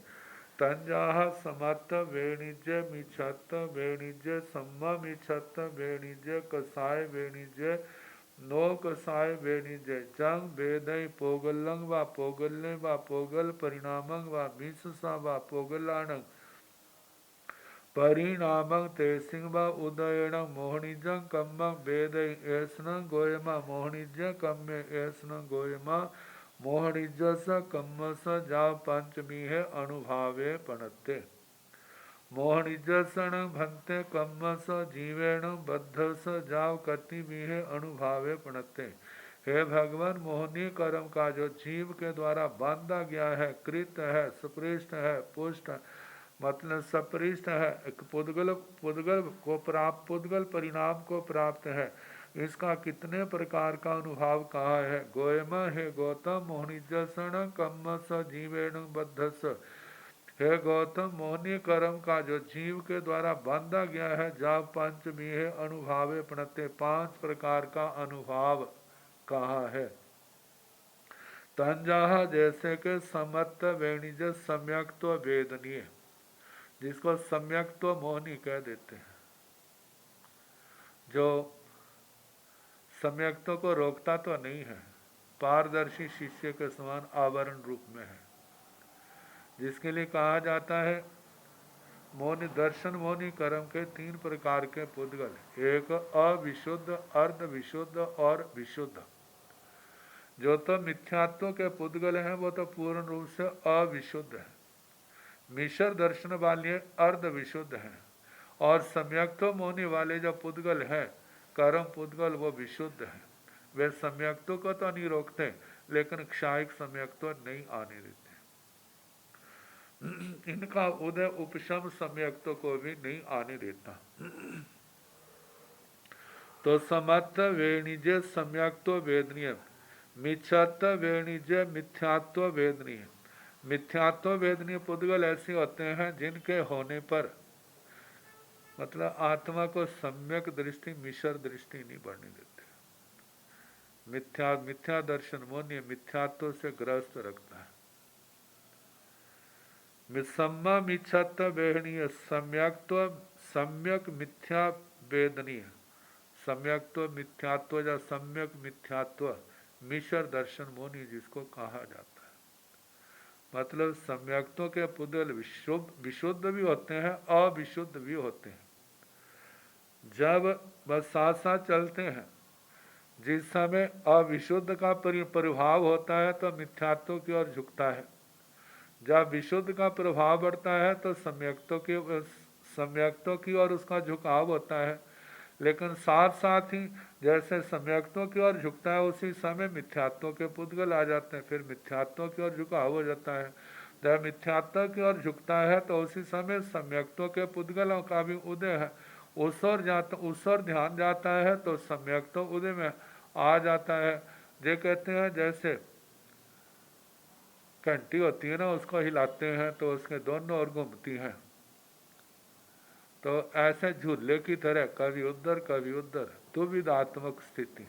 तंजाह समत वेणिज्य मिछत वेणिज्य सम्मा मिछत वेणिज्य कसाय वेणिज्य नो कसाय वेणिज्य जंग वेदय पोगलंग व पोगल्य व पोगल परिणामंग व मिससा व पोगलाणंग परिणामंग तेसिंग व उदयण मोहनिजं कम्मं वेदय ऐसन गोयमा मोहनिज्य कम्य ऐसन गोयमा मोहनिजस कम्मस जाव पंचमी है अनुभावे पणते। मोहनिजसन भंते कम्मस जीवेण बद्धस जाव कति भी है अनुभावे प्रणते। हे भगवान, मोहनी कर्म का जो जीव के द्वारा बांधा गया है, कृत है, सुपृष्ट है, पुष्ट मतलब सपृष्ट है, पुद्गल को प्राप्त, पुद्गल परिणाम को प्राप्त है, इसका कितने प्रकार का अनुभव कहा है? गोयमा हे गौतम मोहनिजसन कम्मस जीवेण बद्धस। हे गौतम, मोहनी कर्म का जो जीव के द्वारा बांधा गया है, जाव पंचमी है अनुभावे प्रणते, 5 प्रकार का अनुभव कहा है। तंजाह जैसे के समत्त वेणिज सम्यक्त्व वेदनीय, जिसको सम्यक्त्व मोहनी कह देते हैं, जो सम्यक्त्व को रोकता तो नहीं है, पारदर्शी शिष्य के समान आवरण रूप में है, जिसके लिए कहा जाता है मौनी दर्शन मौनी कर्म के 3 प्रकार के पुद्गल, एक अविशुद्ध, अर्ध विशुद्ध और विशुद्ध। जो तो मिथ्यात्व के पुद्गल हैं वो तो पूर्ण रूप से अविशुद्ध है। मिश्र दर्शन वाले अर्ध विशुद्ध हैं, और सम्यक्त्व मौनी वाले जो पुद्गल हैं कर्म पुद्गल वो विशुद्ध हैं। वे सम्यक्त्व को तो नहीं रोकते, लेकिन क्षायिक सम्यक्त्व नहीं आने देते। इनका उदय उपशम सम्यक्त्व को भी नहीं आने देता। तो समत्त वेणिज सम्यक्त्व वेदनीय, मिच्छत वेणिज मिथ्यात्व वेदनीय। मिथ्यात्व वेदनीय पुद्गल ऐसे होते हैं जिनके होने पर मतलब आत्मा को सम्यक दृष्टि मिश्र दृष्टि नहीं बढ़ने देते। मिथ्या दर्शन मौन्य मिथ्यात्व से ग्रस्त रखता है। सम्मा मिच्छत वेदनीय सम्यक्त्व सम्यक मिथ्या वेदनीय, सम्यक्त्व मिथ्यात्व या सम्यक मिथ्यात्व मिश्र दर्शन मौनी जिसको कहा जाता है। मतलब सम्यक्त्व के पुद्गल विशुद्ध भी होते हैं, अविशुद्ध भी होते हैं। जब बस साथ साथ चलते हैं, जिस समय अविशुद्ध का प्रभाव होता है तो मिथ्यात्व की ओर झुकता है, जब विशुद्ध का प्रभाव बढ़ता है तो सम्यक्त्व की ओर उसका झुकाव होता है। लेकिन साथ साथ ही जैसे सम्यक्त्व की ओर झुकता है उसी समय मिथ्यात्व के पुद्गल आ जाते हैं, फिर मिथ्यात्व की ओर झुकाव हो जाता है। जब मिथ्यात्व की ओर झुकता है तो उसी समय सम्यक्त्व के पुद्गलों का भी उदय है, उस ओर ध्यान जाता है तो सम्यक्त्व उदय में आ जाता है। ये कहते हैं जैसे घंटी होती है ना, उसको हिलाते हैं तो उसके दोनों ओर घूमती हैं। तो ऐसे झूले की तरह कभी उधर दुविधात्मक स्थिति।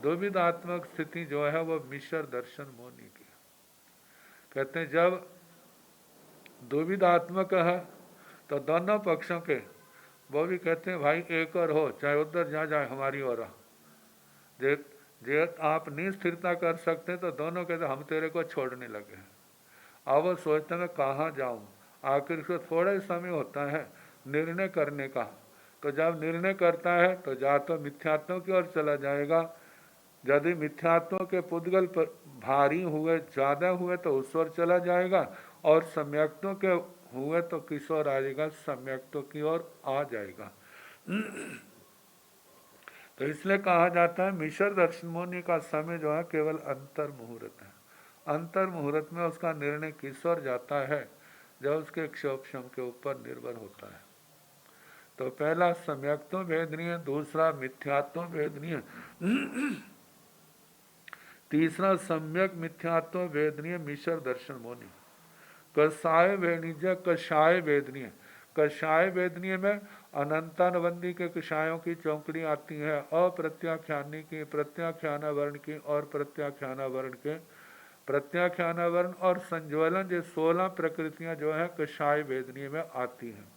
दुविधात्मक स्थिति जो है वो मिश्र दर्शन मौनी की। कहते हैं जब दुविधात्मक है तो दोनों पक्षों के वो भी कहते हैं भाई एक और हो, चाहे उधर जा जाए हमारी ओर आ। जे जे आप नहीं स्थिरता कर सकते तो दोनों कहते हम तेरे को छोड़ने लगे हैं। अब वो सोचते मैं कहाँ जाऊँ, आखिर से थोड़ा ही समय होता है निर्णय करने का। तो जब निर्णय करता है तो या तो मिथ्यात्व की ओर चला जाएगा, यदि मिथ्यात्व के पुद्गल पर भारी हुए ज़्यादा हुए तो उस ओर चला जाएगा, और सम्यक्तों के हुए तो किस ओर आएगा, सम्यक्तों की ओर आ जाएगा। तो इसलिए कहा जाता है मिश्र दर्शन मुनि का समय जो है केवल अंतर मुहूर्त है। अंतर मुहूर्त में उसका निर्णय किस ओर जाता है जो उसके क्षोभम के ऊपर निर्भर होता है। तो पहला सम्यक्तों भेदनीय, दूसरा मिथ्यात्व भेदनीय, तीसरा सम्यक मिथ्यात्व वेदनीय मिश्र दर्शन मुनि। कषाय वेणिज कषाय वेदनीय। कषाय वेदनीय में अनंतानबंदी के कषायों की चौकड़ी आती है, अप्रत्याख्यानी की, प्रत्याख्याना वर्ण की और प्रत्याख्याना वर्ण के, प्रत्याख्याना वर्ण और संज्वलन, ये 16 प्रकृतियां जो है कषाय वेदनीय में आती हैं।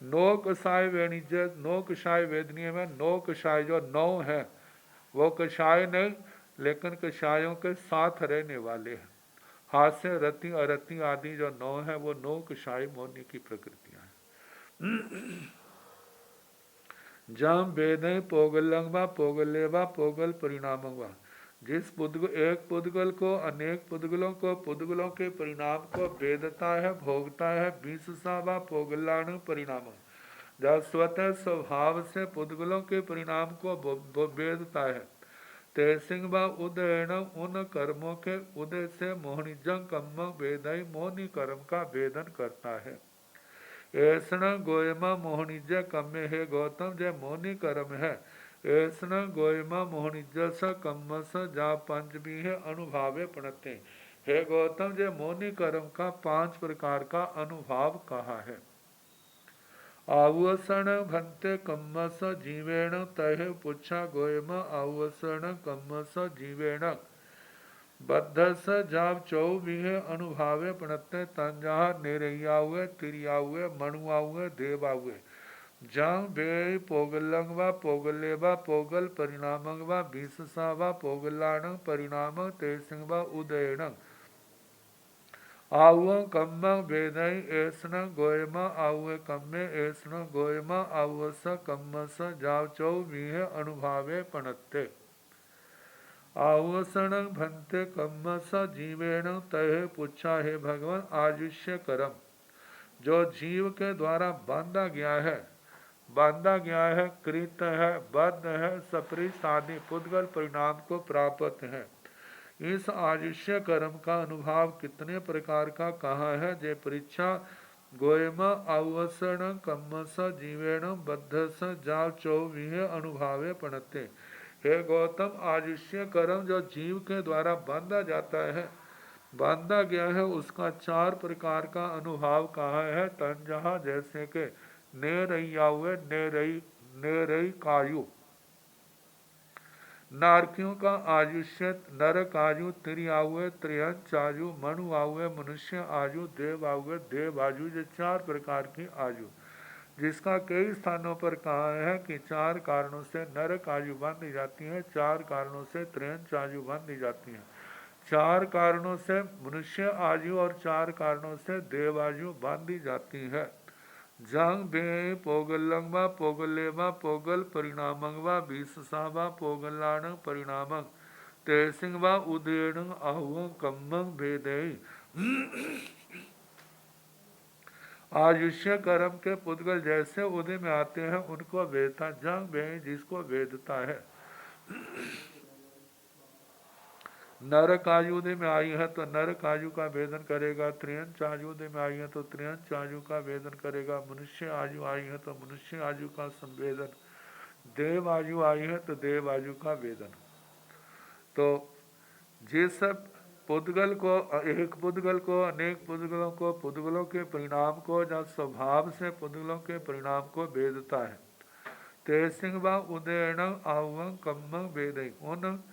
नो कषाय वेणिज, नो कषाय वेदनीय में नो कषाय जो 9 है वो कषाय नहीं, लेकिन कषायों के साथ रहने वाले हैं। हास्य रति अरति आदि जो 9 है वो 9 कषाय मौनी की प्रकृतियां हैं। जम वेदय पोगलंगवा पोगलेवा पोगल परिणामंगवा। जिस एक पुद्गल को अनेक पुद्गलों को पुद्गलों के परिणाम को वेदता है, भोगता है, 20 वा पोगलाण परिणाम। जब स्वतः स्वभाव से पुद्गलों के परिणाम को वेदता है, तेसिंग व उदयन उन कर्मों के उदय से मोहनिजंग कम्म वेदय मोहनी कर्म का वेदन करता है। ऐसना गोयमा मोहनिज कम्मे है गौतम जय मोहनी कर्म है। ऐसना गोयमा मोहनिज स कम्म स जा पंच भी है अनुभावे पणते। हे गौतम जय मोहनी कर्म का 5 प्रकार का अनुभाव कहा है। आवसन भंते कम्मस जीवेण तह पुच्छा गोयम आवसन कम्मस जीवेण बद्धस जाप चौ भी अनुभावे पणते तंजहा नेरैयावे तिरियावे मणुआवे देवावे जंग बे पोगलंगवा पोगलेवा पोगल परिणामंगवा 20 पोगलाण परिणाम तेसिंगवा उदयण आव कम्म वेदय ऐसन गोयमा आव कम्मे ऐसन गोयमा आवस कम्मस जाव चौ विह अनुभावे पणत्ते। आवसन भंते कम्मस जीवेण तह पुच्छा है भगवान आयुष्य कर्म। जो जीव के द्वारा बांधा गया है, कृत है, बद्ध है, सप्रिस आदि पुद्गल परिणाम को प्राप्त है। इस आयुष्य कर्म का अनुभाव कितने प्रकार का कहा है, जय परीक्षा गोयम अवसरण कम्मस जीवेण बद्धस जाव चौ विह अनुभावे पणते। हे गौतम, आयुष्य कर्म जो जीव के द्वारा बांधा गया है उसका 4 प्रकार का अनुभाव कहा है। तंजहा जैसे के नेरैयावे नेरई कायु नारकियों का आयुष्य, नरक आयु, त्रियावे त्रियंच आयु, मनु आवे मनुष्य आयु, देव आवे देव आयु, ये 4 प्रकार की आयु, जिसका कई स्थानों पर कहा है कि 4 कारणों से नरक आयु बांधी जाती है, 4 कारणों से त्रियंच आयु बांधी जाती है, 4 कारणों से मनुष्य आयु और 4 कारणों से देव आयु बांधी जाती है। जंग बे पोगलंगवा पोगलेवा पोगल परिणामंगवा 20 पोगलाण परिणामंग तेसिंगवा उदेण आहुं कम्मंग भेदय। आयुष्य कर्म के पुद्गल जैसे उदय में आते हैं उनको वेदता। जंग बे जिसको वेदता है। नरक आयुदय में आई है तो नरक आयु का वेदन करेगा, त्रियंच आयुदय में आई है तो त्रियंच आयु का वेदन करेगा, मनुष्य आयु आई है तो मनुष्य आयु का संवेदन, देव आयु आई है तो देव आयु का वेदन। तो ये सब पुद्गल को, एक पुद्गल को अनेक पुद्गलों को, पुद्गलों के परिणाम को या स्वभाव से पुद्गलों के परिणाम को भेदता है। तेसिंग व उदयन आवं कम्म वेदई, उन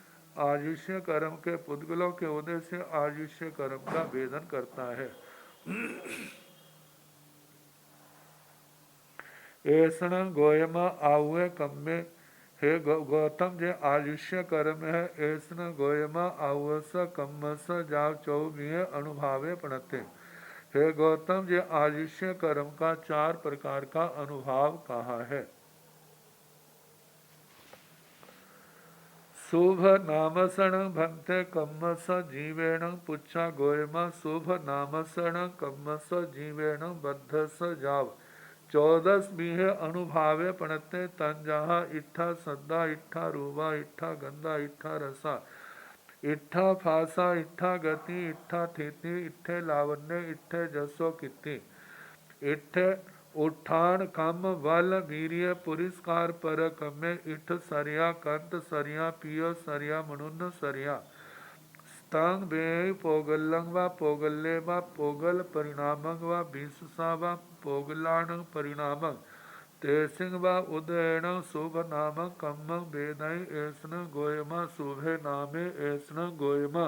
आयुष्य कर्म के पुद्गलों के उदय से आयुष्य कर्म का भेदन करता है। ऐसा गोयम आवे कम्मे, हे गौतम जे आयुष्य कर्म है, ऐसा गोयम आवस कम्मस जाव चौबीह अनुभावे पणते। हे गौतम जे आयुष्य कर्म का 4 प्रकार का अनुभाव कहा है। शुभ नामसण भंते कम्मस जीवेण पुच्छा गोयम, शुभ नामसण कम्मस जीवेण बद्धस जाव 14 बीह अनुभावे पणते। तन जहा इट्ठा सद्दा इट्ठा रूबा इट्ठा गंदा इट्ठा रसा इट्ठा फासा इट्ठा गति इट्ठा थीति इट्ठे लावण्य इट्ठे जसो किति इट्ठे उठान कम बल वीर्य पुरस्कार पर कमे इठ सरिया कंत सरिया पियो सरिया मनुन सरिया स्तंग बे पोगलंग व पोगल्ले व पोगल परिणामंग व बीससा व पोगलाण परिणामंग तेसिंग व उदयण शुभ नाम कम्म वेदय ऐसन गोयमा शुभे नामे ऐसन गोयमा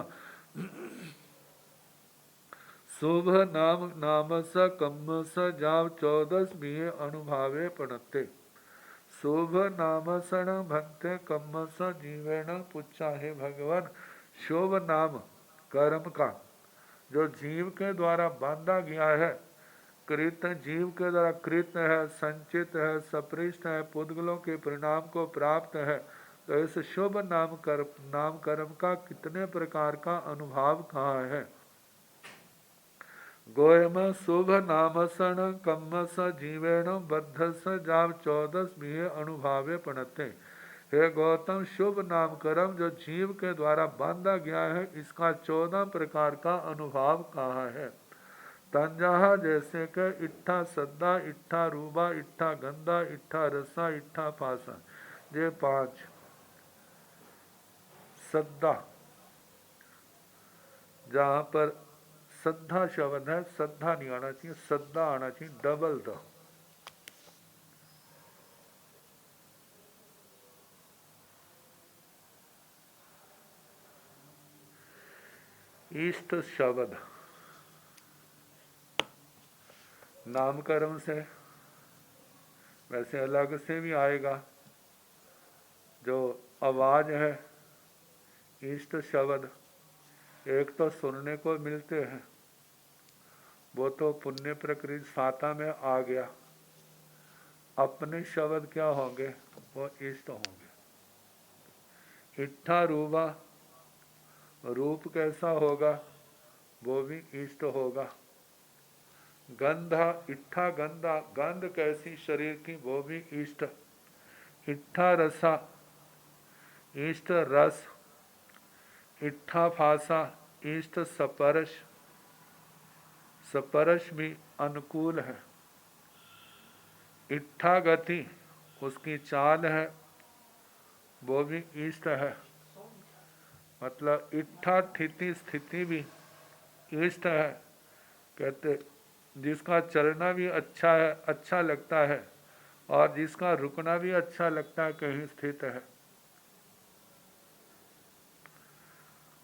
शुभ नाम नामस कम्मस जाव 14 बीहे अनुभावे पणते। शुभ नामसण भंते कम्मस जीवेण पुच्छा, हे भगवान शुभ नाम कर्म का जो जीव के द्वारा बांधा गया है, कृत जीव के द्वारा कृत है, संचित है, सपृष्ट है, पुद्गलों के परिणाम को प्राप्त है, तो इस शुभ नाम कर्म का कितने प्रकार का अनुभाव कहाँ है। गोयम शुभ नामसण कम्मस जीवेण बद्धस जाव 14 बीहे अनुभावे पणते। हे गौतम शुभ नाम कर्म जो जीव के द्वारा बांधा गया है, इसका 14 प्रकार का अनुभाव कहा है। तंजहा जैसे कि इट्ठा सद्दा इट्ठा रूबा इट्ठा गंदा इट्ठा रसा इट्ठा फासा, ये 5। सद्दा, जहाँ पर श्रद्धा शब्द है, श्रद्धा नहीं आना चाहिए, श्रद्धा आना चाहिए, डबल द। इष्ट शब्द नामकर्म से वैसे अलग से भी आएगा, जो आवाज है इष्ट शब्द एक तो सुनने को मिलते हैं, वो तो पुण्य प्रकृति साता में आ गया। अपने शब्द क्या होंगे, वो इष्ट होंगे। इट्ठा रूबा, रूप कैसा होगा, वो भी इष्ट होगा। गंधा इट्ठा गंधा, गंध कैसी शरीर की, वो भी इष्ट। इट्ठा रसा इष्ट रस। इट्ठा फासा इष्ट स्पर्श, स्पर्श भी अनुकूल है। इट्ठा गति उसकी चाल है, वो भी इष्ट है। मतलब इट्ठा स्थिति, स्थिति भी इष्ट है। कहते जिसका चलना भी अच्छा है, अच्छा लगता है, और जिसका रुकना भी अच्छा लगता है, कहीं स्थित है।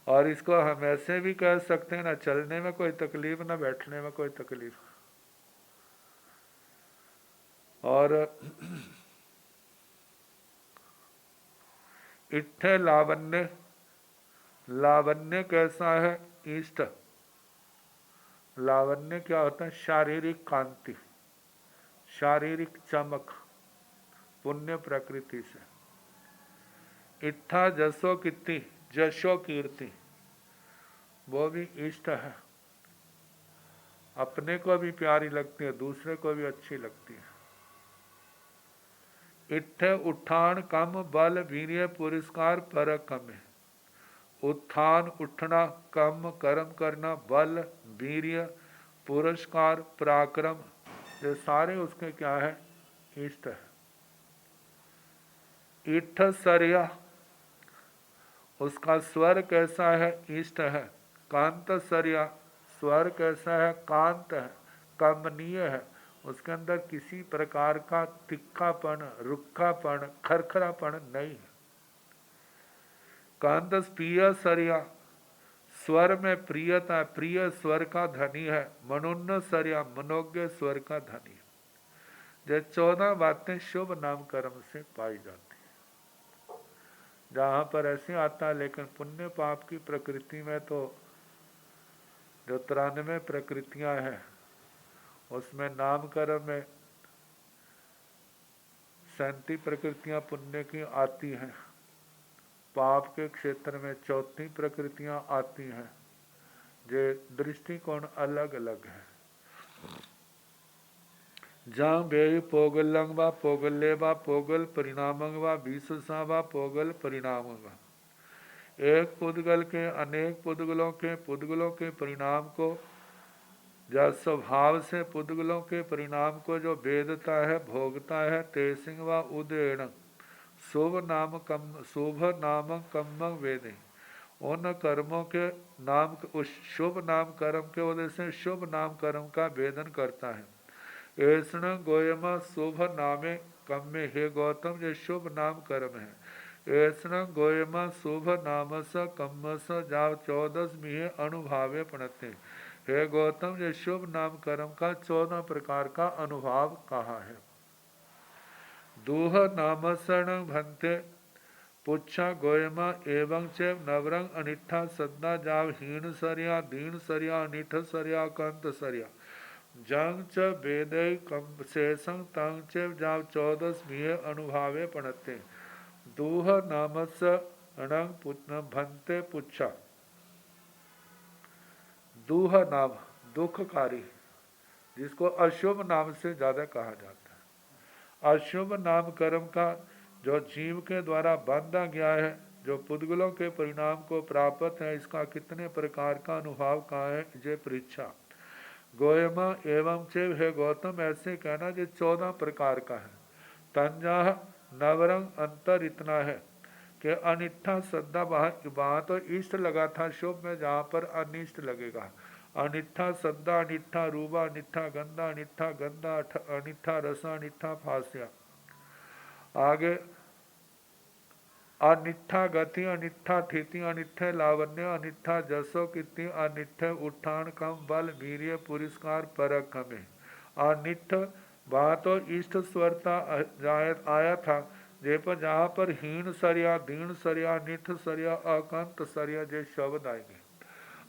और इसको हम ऐसे भी कह सकते हैं, ना चलने में कोई तकलीफ, ना बैठने में कोई तकलीफ। और इट्ठे लावण्य, लावण्य कैसा है, इष्ट। लावण्य क्या होता है, शारीरिक कांति, शारीरिक चमक, पुण्य प्रकृति से। इट्ठा जसो कीर्ति, जशो कीर्ति, वो भी इष्ट है। अपने को भी प्यारी लगती है, दूसरे को भी अच्छी लगती है। इट्ठे उठान कम बल वीर्य पुरस्कार पर कम। उत्थान उठना, कम कर्म करना, बल वीर्य पुरस्कार पराक्रम, ये सारे उसके क्या है, इष्ट है। इट्ठ सरिया, उसका स्वर कैसा है, इष्ट है। कांत सर्या, स्वर कैसा है? कांत है, कमनीय है, उसके अंदर किसी प्रकार का तिक्खापन, रुखापन, खरखरापन नहीं है। कांत प्रिय सर्या, स्वर में प्रियता, प्रिय स्वर का धनी है। मनुन्न सर्या, मनोज्ञ स्वर का धनी है। ये 14 बातें शुभ नाम कर्म से पाई जाती है। जहां पर ऐसे आता है, लेकिन पुण्य पाप की प्रकृति में तो जो 93 प्रकृतियां हैं, उसमें नाम कर्म में 37 प्रकृतियां पुण्य की आती हैं। पाप के क्षेत्र में 34 प्रकृतियां आती हैं। जे दृष्टिकोण अलग अलग है। जहाँ बेई पोगलंग व पोगले व पोगल परिणामंग व बीससा व पोगल परिणामंग, एक पुद्गल के अनेक पुद्गलों के परिणाम को, जब स्वभाव से पुद्गलों के परिणाम को जो वेदता है, भोगता है, तेसिंग व उदेण शुभ नाम कम्म वेदे, उन कर्मों के नाम, उस शुभ नाम कर्म के वजह से शुभ नाम कर्म का वेदन करता है। ऐसण गोयम शुभ नामे कम्मे, हे गौतम ये शुभ नाम कर्म है। ऐसण गोयम शुभ नामस कम्मस जाव 14 मिहे अनुभावे पणते, हे गौतम ये शुभ नाम कर्म का 14 प्रकार का अनुभाव कहा है। दूह नामसण भंते पुच्छा गोयमा एवं च नवरंग अनिठा सद्दा जाव हीन सर्या दीन सर्या अनिठ सर्या कंत सर्या जंग च वेदय कम शेषं तंग च जाव 14 मिहे अनुभावे पणते। दूह नामस अणंग भंते पुच्छा, दूह नाम दुखकारी, जिसको अशुभ नाम से ज्यादा कहा जाता है। अशुभ नाम कर्म का जो जीव के द्वारा बांधा गया है, जो पुद्गलों के परिणाम को प्राप्त है, इसका कितने प्रकार का अनुभाव कहा है, ये परीक्षा। गोयमा एवं चेव, है गौतम ऐसे कहना जो 14 प्रकार का है। तंजाह नवरंग, अंतर इतना है कि अनिष्ठा श्रद्धा, वहां तो इष्ट लगा था शुभ में, जहां पर अनिष्ट लगेगा। अनिष्ठा श्रद्धा, अनिष्ठा रूपा, अनिष्ठा गंधा, अनिष्ठा गंधा, अनिष्ठा रसा, अनिष्ठा फास्या। आगे अनिष्ठा गति, अनिष्ठा ठिति, अनिष्ठा लावण्य, अनिष्ठा जसो कीर्ति, अनिष्ठा उत्थान कम बल वीर्य पुरस्कार परक में। अनिष्ठ वहाँ तो इष्ट स्वरता आया था, जे पर जहाँ पर हीन सरिया, दीन सरिया, निठ सरिया, अकंत सरिया जे शब्द आएंगे।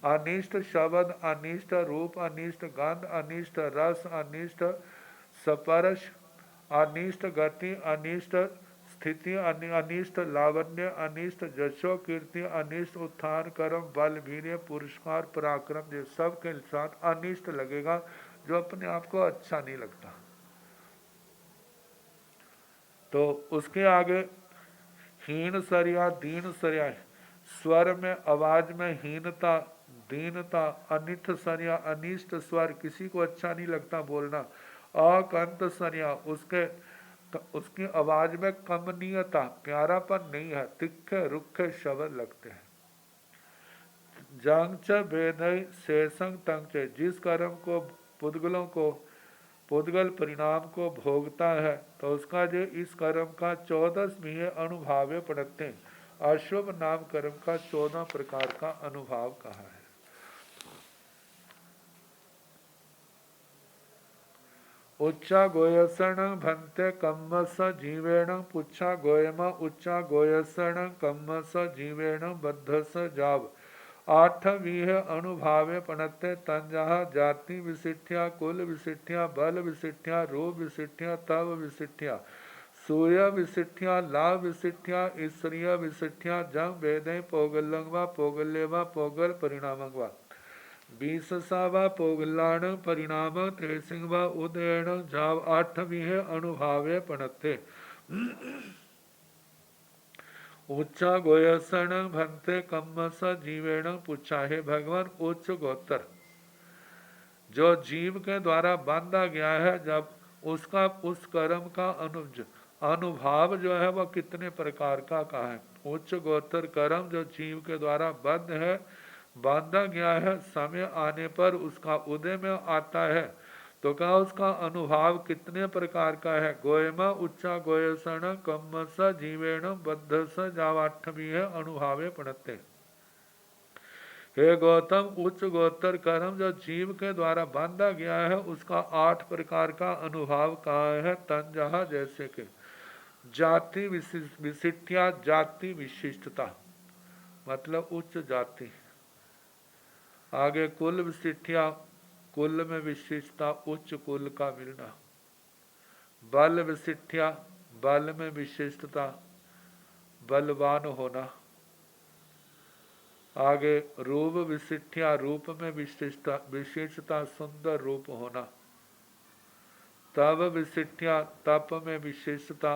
अनिष्ट शब्द, अनिष्ट रूप, अनिष्ट गंध, अनिष्ट रस, अनिष्ट स्पर्श, अनिष्ट गति, अनिष्ट स्थिति, अनिष्ट लावण्य, अनिष्ट जशो कीर्ति, अनिष्ट उत्थान कर्म बल वीर्य पुरस्कार पराक्रम, ये सब के साथ अनिष्ट लगेगा, जो अपने आप को अच्छा नहीं लगता। तो उसके आगे हीन सरिया, दीन सरिया, स्वर में आवाज में हीनता, दीनता, अनिष्ट सरिया, अनिष्ट स्वर, किसी को अच्छा नहीं लगता बोलना। अकंत सरिया, उसकी आवाज में कमनीयता, प्यारापन नहीं है, तिखे रुखे शब्द लगते हैं। जंग च वेदय शेषंग तंग च, जिस कर्म को पुद्गल परिणाम को भोगता है, तो उसका जो इस कर्म का 14 मिहे अनुभावे पड़ते हैं। अशुभ नाम कर्म का 14 प्रकार का अनुभाव कहा है। उच्चा गोयसण भंते कम्मस जीवेण पुच्छा गोयमा, उच्चा गोयसण कम्मस जीवेण बद्धस जाव 8 वीह अनुभावे पणते तंजहा जाति विशिष्ठ्या, कुल विशिष्ठ्या, बल विशिष्ठ्या, रूप विशिष्ठ्या, तव विशिष्ठ्या, सूर्य विशिष्ठ्या, लाभ विशिष्ठ्या, ईश्वरीय विशिष्ठ्या, जंग वेदे पोगलंगवा, पोगलेवा, पोगल परिणामंगवा 20 व पोगलाण परिणाम त्रेसिंग व उदयण जाव 8 वीह अनुभावे पणते। उच्चा गोयसण भंते कम्मस जीवेण पुच्छा, है भगवान उच्च गोत्र जो जीव के द्वारा बांधा गया है, जब उसका उस कर्म का अनुभाव जो है वह कितने प्रकार का कहा है। उच्च गोत्र कर्म जो जीव के द्वारा बंध है, बांधा गया है, समय आने पर उसका उदय में आता है, तो क्या उसका अनुभाव कितने प्रकार का है? गोयमा उच्चा गोयसण कम स जीवेण बद्ध स जावाठवी है अनुभावे पड़ते। हे गौतम, उच्च गोत्तर कर्म जो जीव के द्वारा बांधा गया है उसका 8 प्रकार का अनुभाव कहा है। तंजहा जैसे कि जाति विशिष्टया, जाति विशिष्टता मतलब उच्च जाति। आगे कुल विशिष्टया, कुल में विशिष्टता, उच्च कुल का मिलना। बल विशिष्टया, बल में विशिष्टता, बलवान होना। आगे रूप विशिष्टया, रूप में विशिष्टता, सुंदर रूप होना। तप विशिष्टया, तप में विशिष्टता,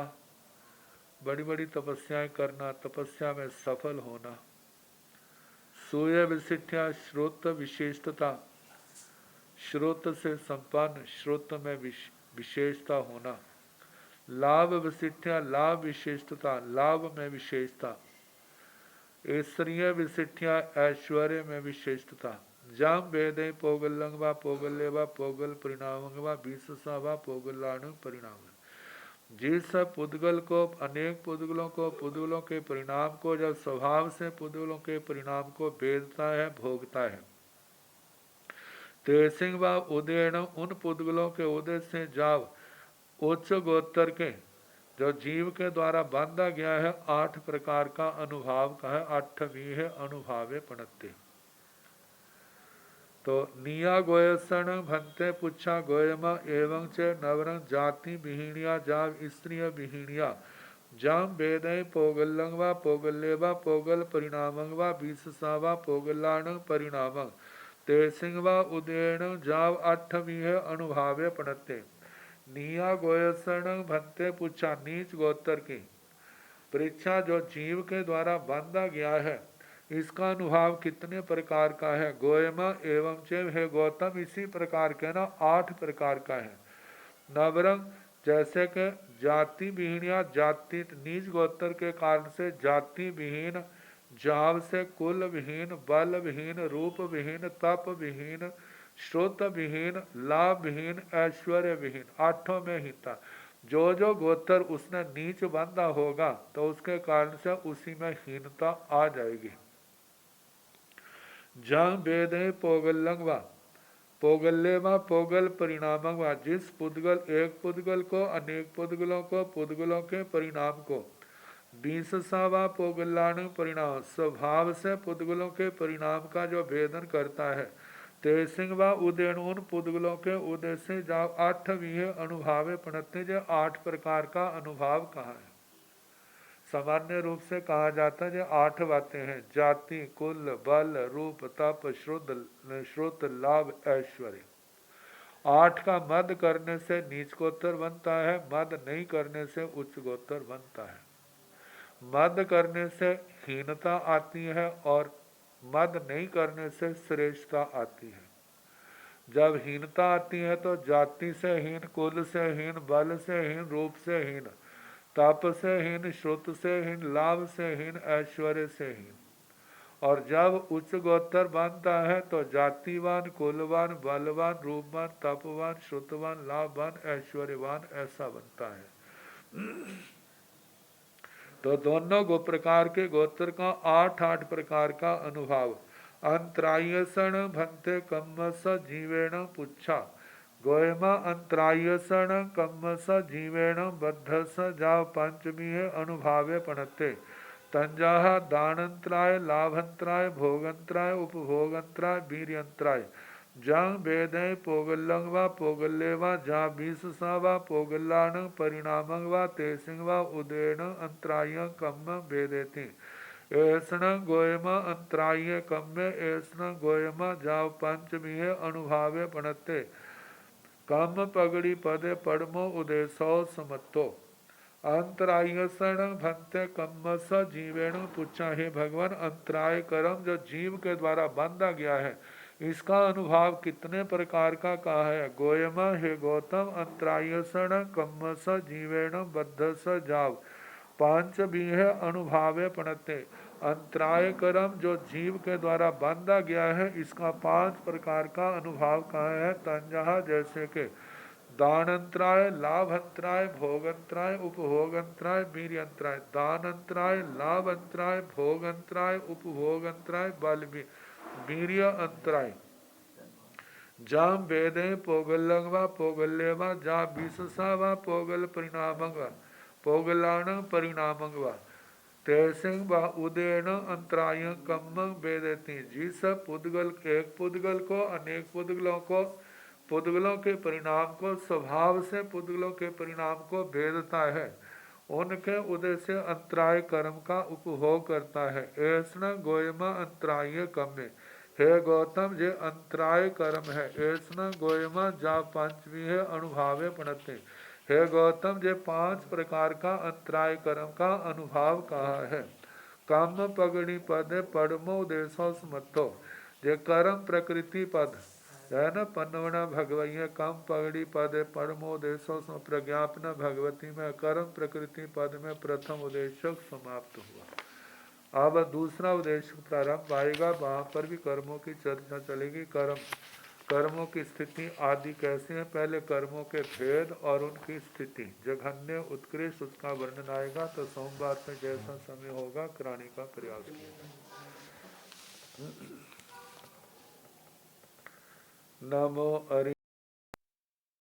बड़ी बड़ी तपस्याएं करना, तपस्या में सफल होना। सूर्य विशिष्टया, श्रोत विशिष्टता, श्रोत से संपन्न, श्रोत में विशेषता होना। लाभ विशिष्टया, लाभ विशिष्टता, लाभ में विशेषता। ऐश्वर्य विशिष्टया, ऐश्वर्य में विशेषता। जाम वेदे पोगलंग व पोगल्य व पोगल परिणाम व बीससा व पोगलाण परिणाम। जिस पुद्गल को, अनेक पुद्गलों को, पुद्गलों के परिणाम को जब स्वभाव से पुद्गलों के परिणाम को वेदता है, भोगता है, तेसिंग व उदयन, उन पुद्गलों के उदय से जाव उच्च गोत्तर के जो जीव के द्वारा बांधा गया है 8 प्रकार का अनुभाव का है। 8वीं है अनुभावे पणत्ते। तो निया गोयसण भंते पुच्छा गोयमा एवं च नवरंग जाति विहीणिया जाव स्त्रिय विहीणिया जाम वेदय पोगलंग व पोगल्य व पोगल परिणामंग व बीससा व पोगलाण परिणामंग तेसिंग व उदयन जाव 8वीं है अनुभावे पणत्ते। निया गोयसण भंते पूछा, नीच गोत्र की परीक्षा जो जीव के द्वारा बांधा गया है इसका अनुभाव कितने प्रकार का है? गोयमा एवं चैव है गौतम, इसी प्रकार के ना 8 प्रकार का है। नवरंग जैसे कि जाति विहीनिया, जाति नीच गोत्र के कारण से जाति विहीन, जाव से कुल विहीन, बल विहीन, रूप विहीन, तप विहीन, श्रोत विहीन, लाभ विहीन, ऐश्वर्य विहीन, 8 में ही था। जो जो गोत्र उसने नीच बांधा होगा तो उसके कारण से उसी में हीनता आ जाएगी। जंग वेदे पोगलंग व पोगल्य व पोगल परिणामंग व, जिस पुद्गल एक पुद्गल को, अनेक पुद्गलों को, पुद्गलों के परिणाम को, 20सा व पोगलाण परिणाम, स्वभाव से पुद्गलों के परिणाम का जो भेदन करता है। तेसिंग व उदयन, उन पुद्गलों के उदय से जाओ 8वीं अनुभावे पणत्ते, जो 8 प्रकार का अनुभाव कहा है। सामान्य रूप से कहा जाता है जो 8 बातें हैं, जाति, कुल, बल, रूप, तप, श्रुत, लाभ, ऐश्वर्य। 8 का मद करने से नीच गोत्र बनता है, मद नहीं करने से उच्च गोत्र बनता है। मद करने से हीनता आती है और मद नहीं करने से श्रेष्ठता आती है। जब हीनता आती है तो जाति से हीन, कुल से हीन, बल से हीन, रूप से हीन, तप से हीन, श्रुत से हीन, लाभ से हीन, ऐश्वर्य से हीन। और जब उच्च गोत्र बनता है तो जातिवान, कुलवान, बलवान, रूपवान, तपवान, श्रुतवान, लाभवान, ऐश्वर्यवान ऐसा बनता है। तो दोनों प्रकार के गोत्र का 8 प्रकार का अनुभव। अंतरायसण भंते कम स जीवेण पुच्छा गोयमा अंतरायसण कम स जीवेण बद्ध स जाव 5वीं अनुभावे पणते। तंजाह दानंतराय, लाभंतराय, भोगंतराय, उपभोगंतराय, वीर्यंतराय। जंग वेदय पोगलंग व पोगल्य व जा 20सा व पोगलाण परिणामंग व तेसिंग व उदयन अंतराय कम वेदेति। ऐसन गोयम अंतराय कम्य ऐसन गोयम जाव 5वीं अनुभावे पणते। कम पगड़ी पदे पड़मो उदेशो समत्तो। अंतरायसण भंते कम स जीवेण पूछा, हे भगवान अंतराय कर्म जो जीव के द्वारा बांधा गया है इसका अनुभाव कितने प्रकार का कहा है? गोयमा हे गौतम अंतरायसण कम स जीवेण बद्ध स जाव 5वीं अनुभावे पणते। अंतराय कर्म जो जीव के द्वारा बांधा गया है, इसका 5 प्रकार का अनुभाव कहा है तंजहा, जैसे कि दानंतराय, लाभंतराय, भोगंतराय, उपभोगंतराय, वीर्यंतराय। दानंतराय, लाभंतराय, भोगंतराय, उपभोगंतराय, बल वीर्य अंतराय। जाम वेदे पोगल्लंग व पोगल्यवा जा विशसा व पोगल परिणामंग व पोगलाण परिणामंग व तेसिंग व उदेन अंतराय कम्मंग वेदती। जिस पुद्गल एक पुद्गल को अनेक पुद्गलों को पुद्गलों के परिणाम को स्वभाव से पुद्गलों के परिणाम को भेदता है, उनके उदय से अंतराय कर्म का उपभोग करता है। ऐसा गोयमा अंतराय कम्मे, हे गौतम जे अंतराय कर्म है। ऐसा गोयमा जा पंचमी है अनुभावे पढ़ते। हे गौतम जे 5 प्रकार का अंतराय कर्म का अनुभाव कहा है। काम पगड़ी पद पड़मो देशो समर्थो, जे कर्म प्रकृति पद है न पन्नवना भगवैया। कम पगड़ी पद पड़मो देशो प्रज्ञापना भगवती में कर्म प्रकृति पद में प्रथम उद्देश्य समाप्त हुआ। अब दूसरा उद्देश्य प्रारंभ आएगा, वहां पर भी कर्मों की चर्चा चलेगी। कर्मों की स्थिति आदि कैसे है, पहले कर्मों के भेद और उनकी स्थिति जघन्य उत्कृष्ट उसका वर्णन आएगा। तो सोमवार से जैसा समय होगा कराने का प्रयास कीजिए। नमो हरि।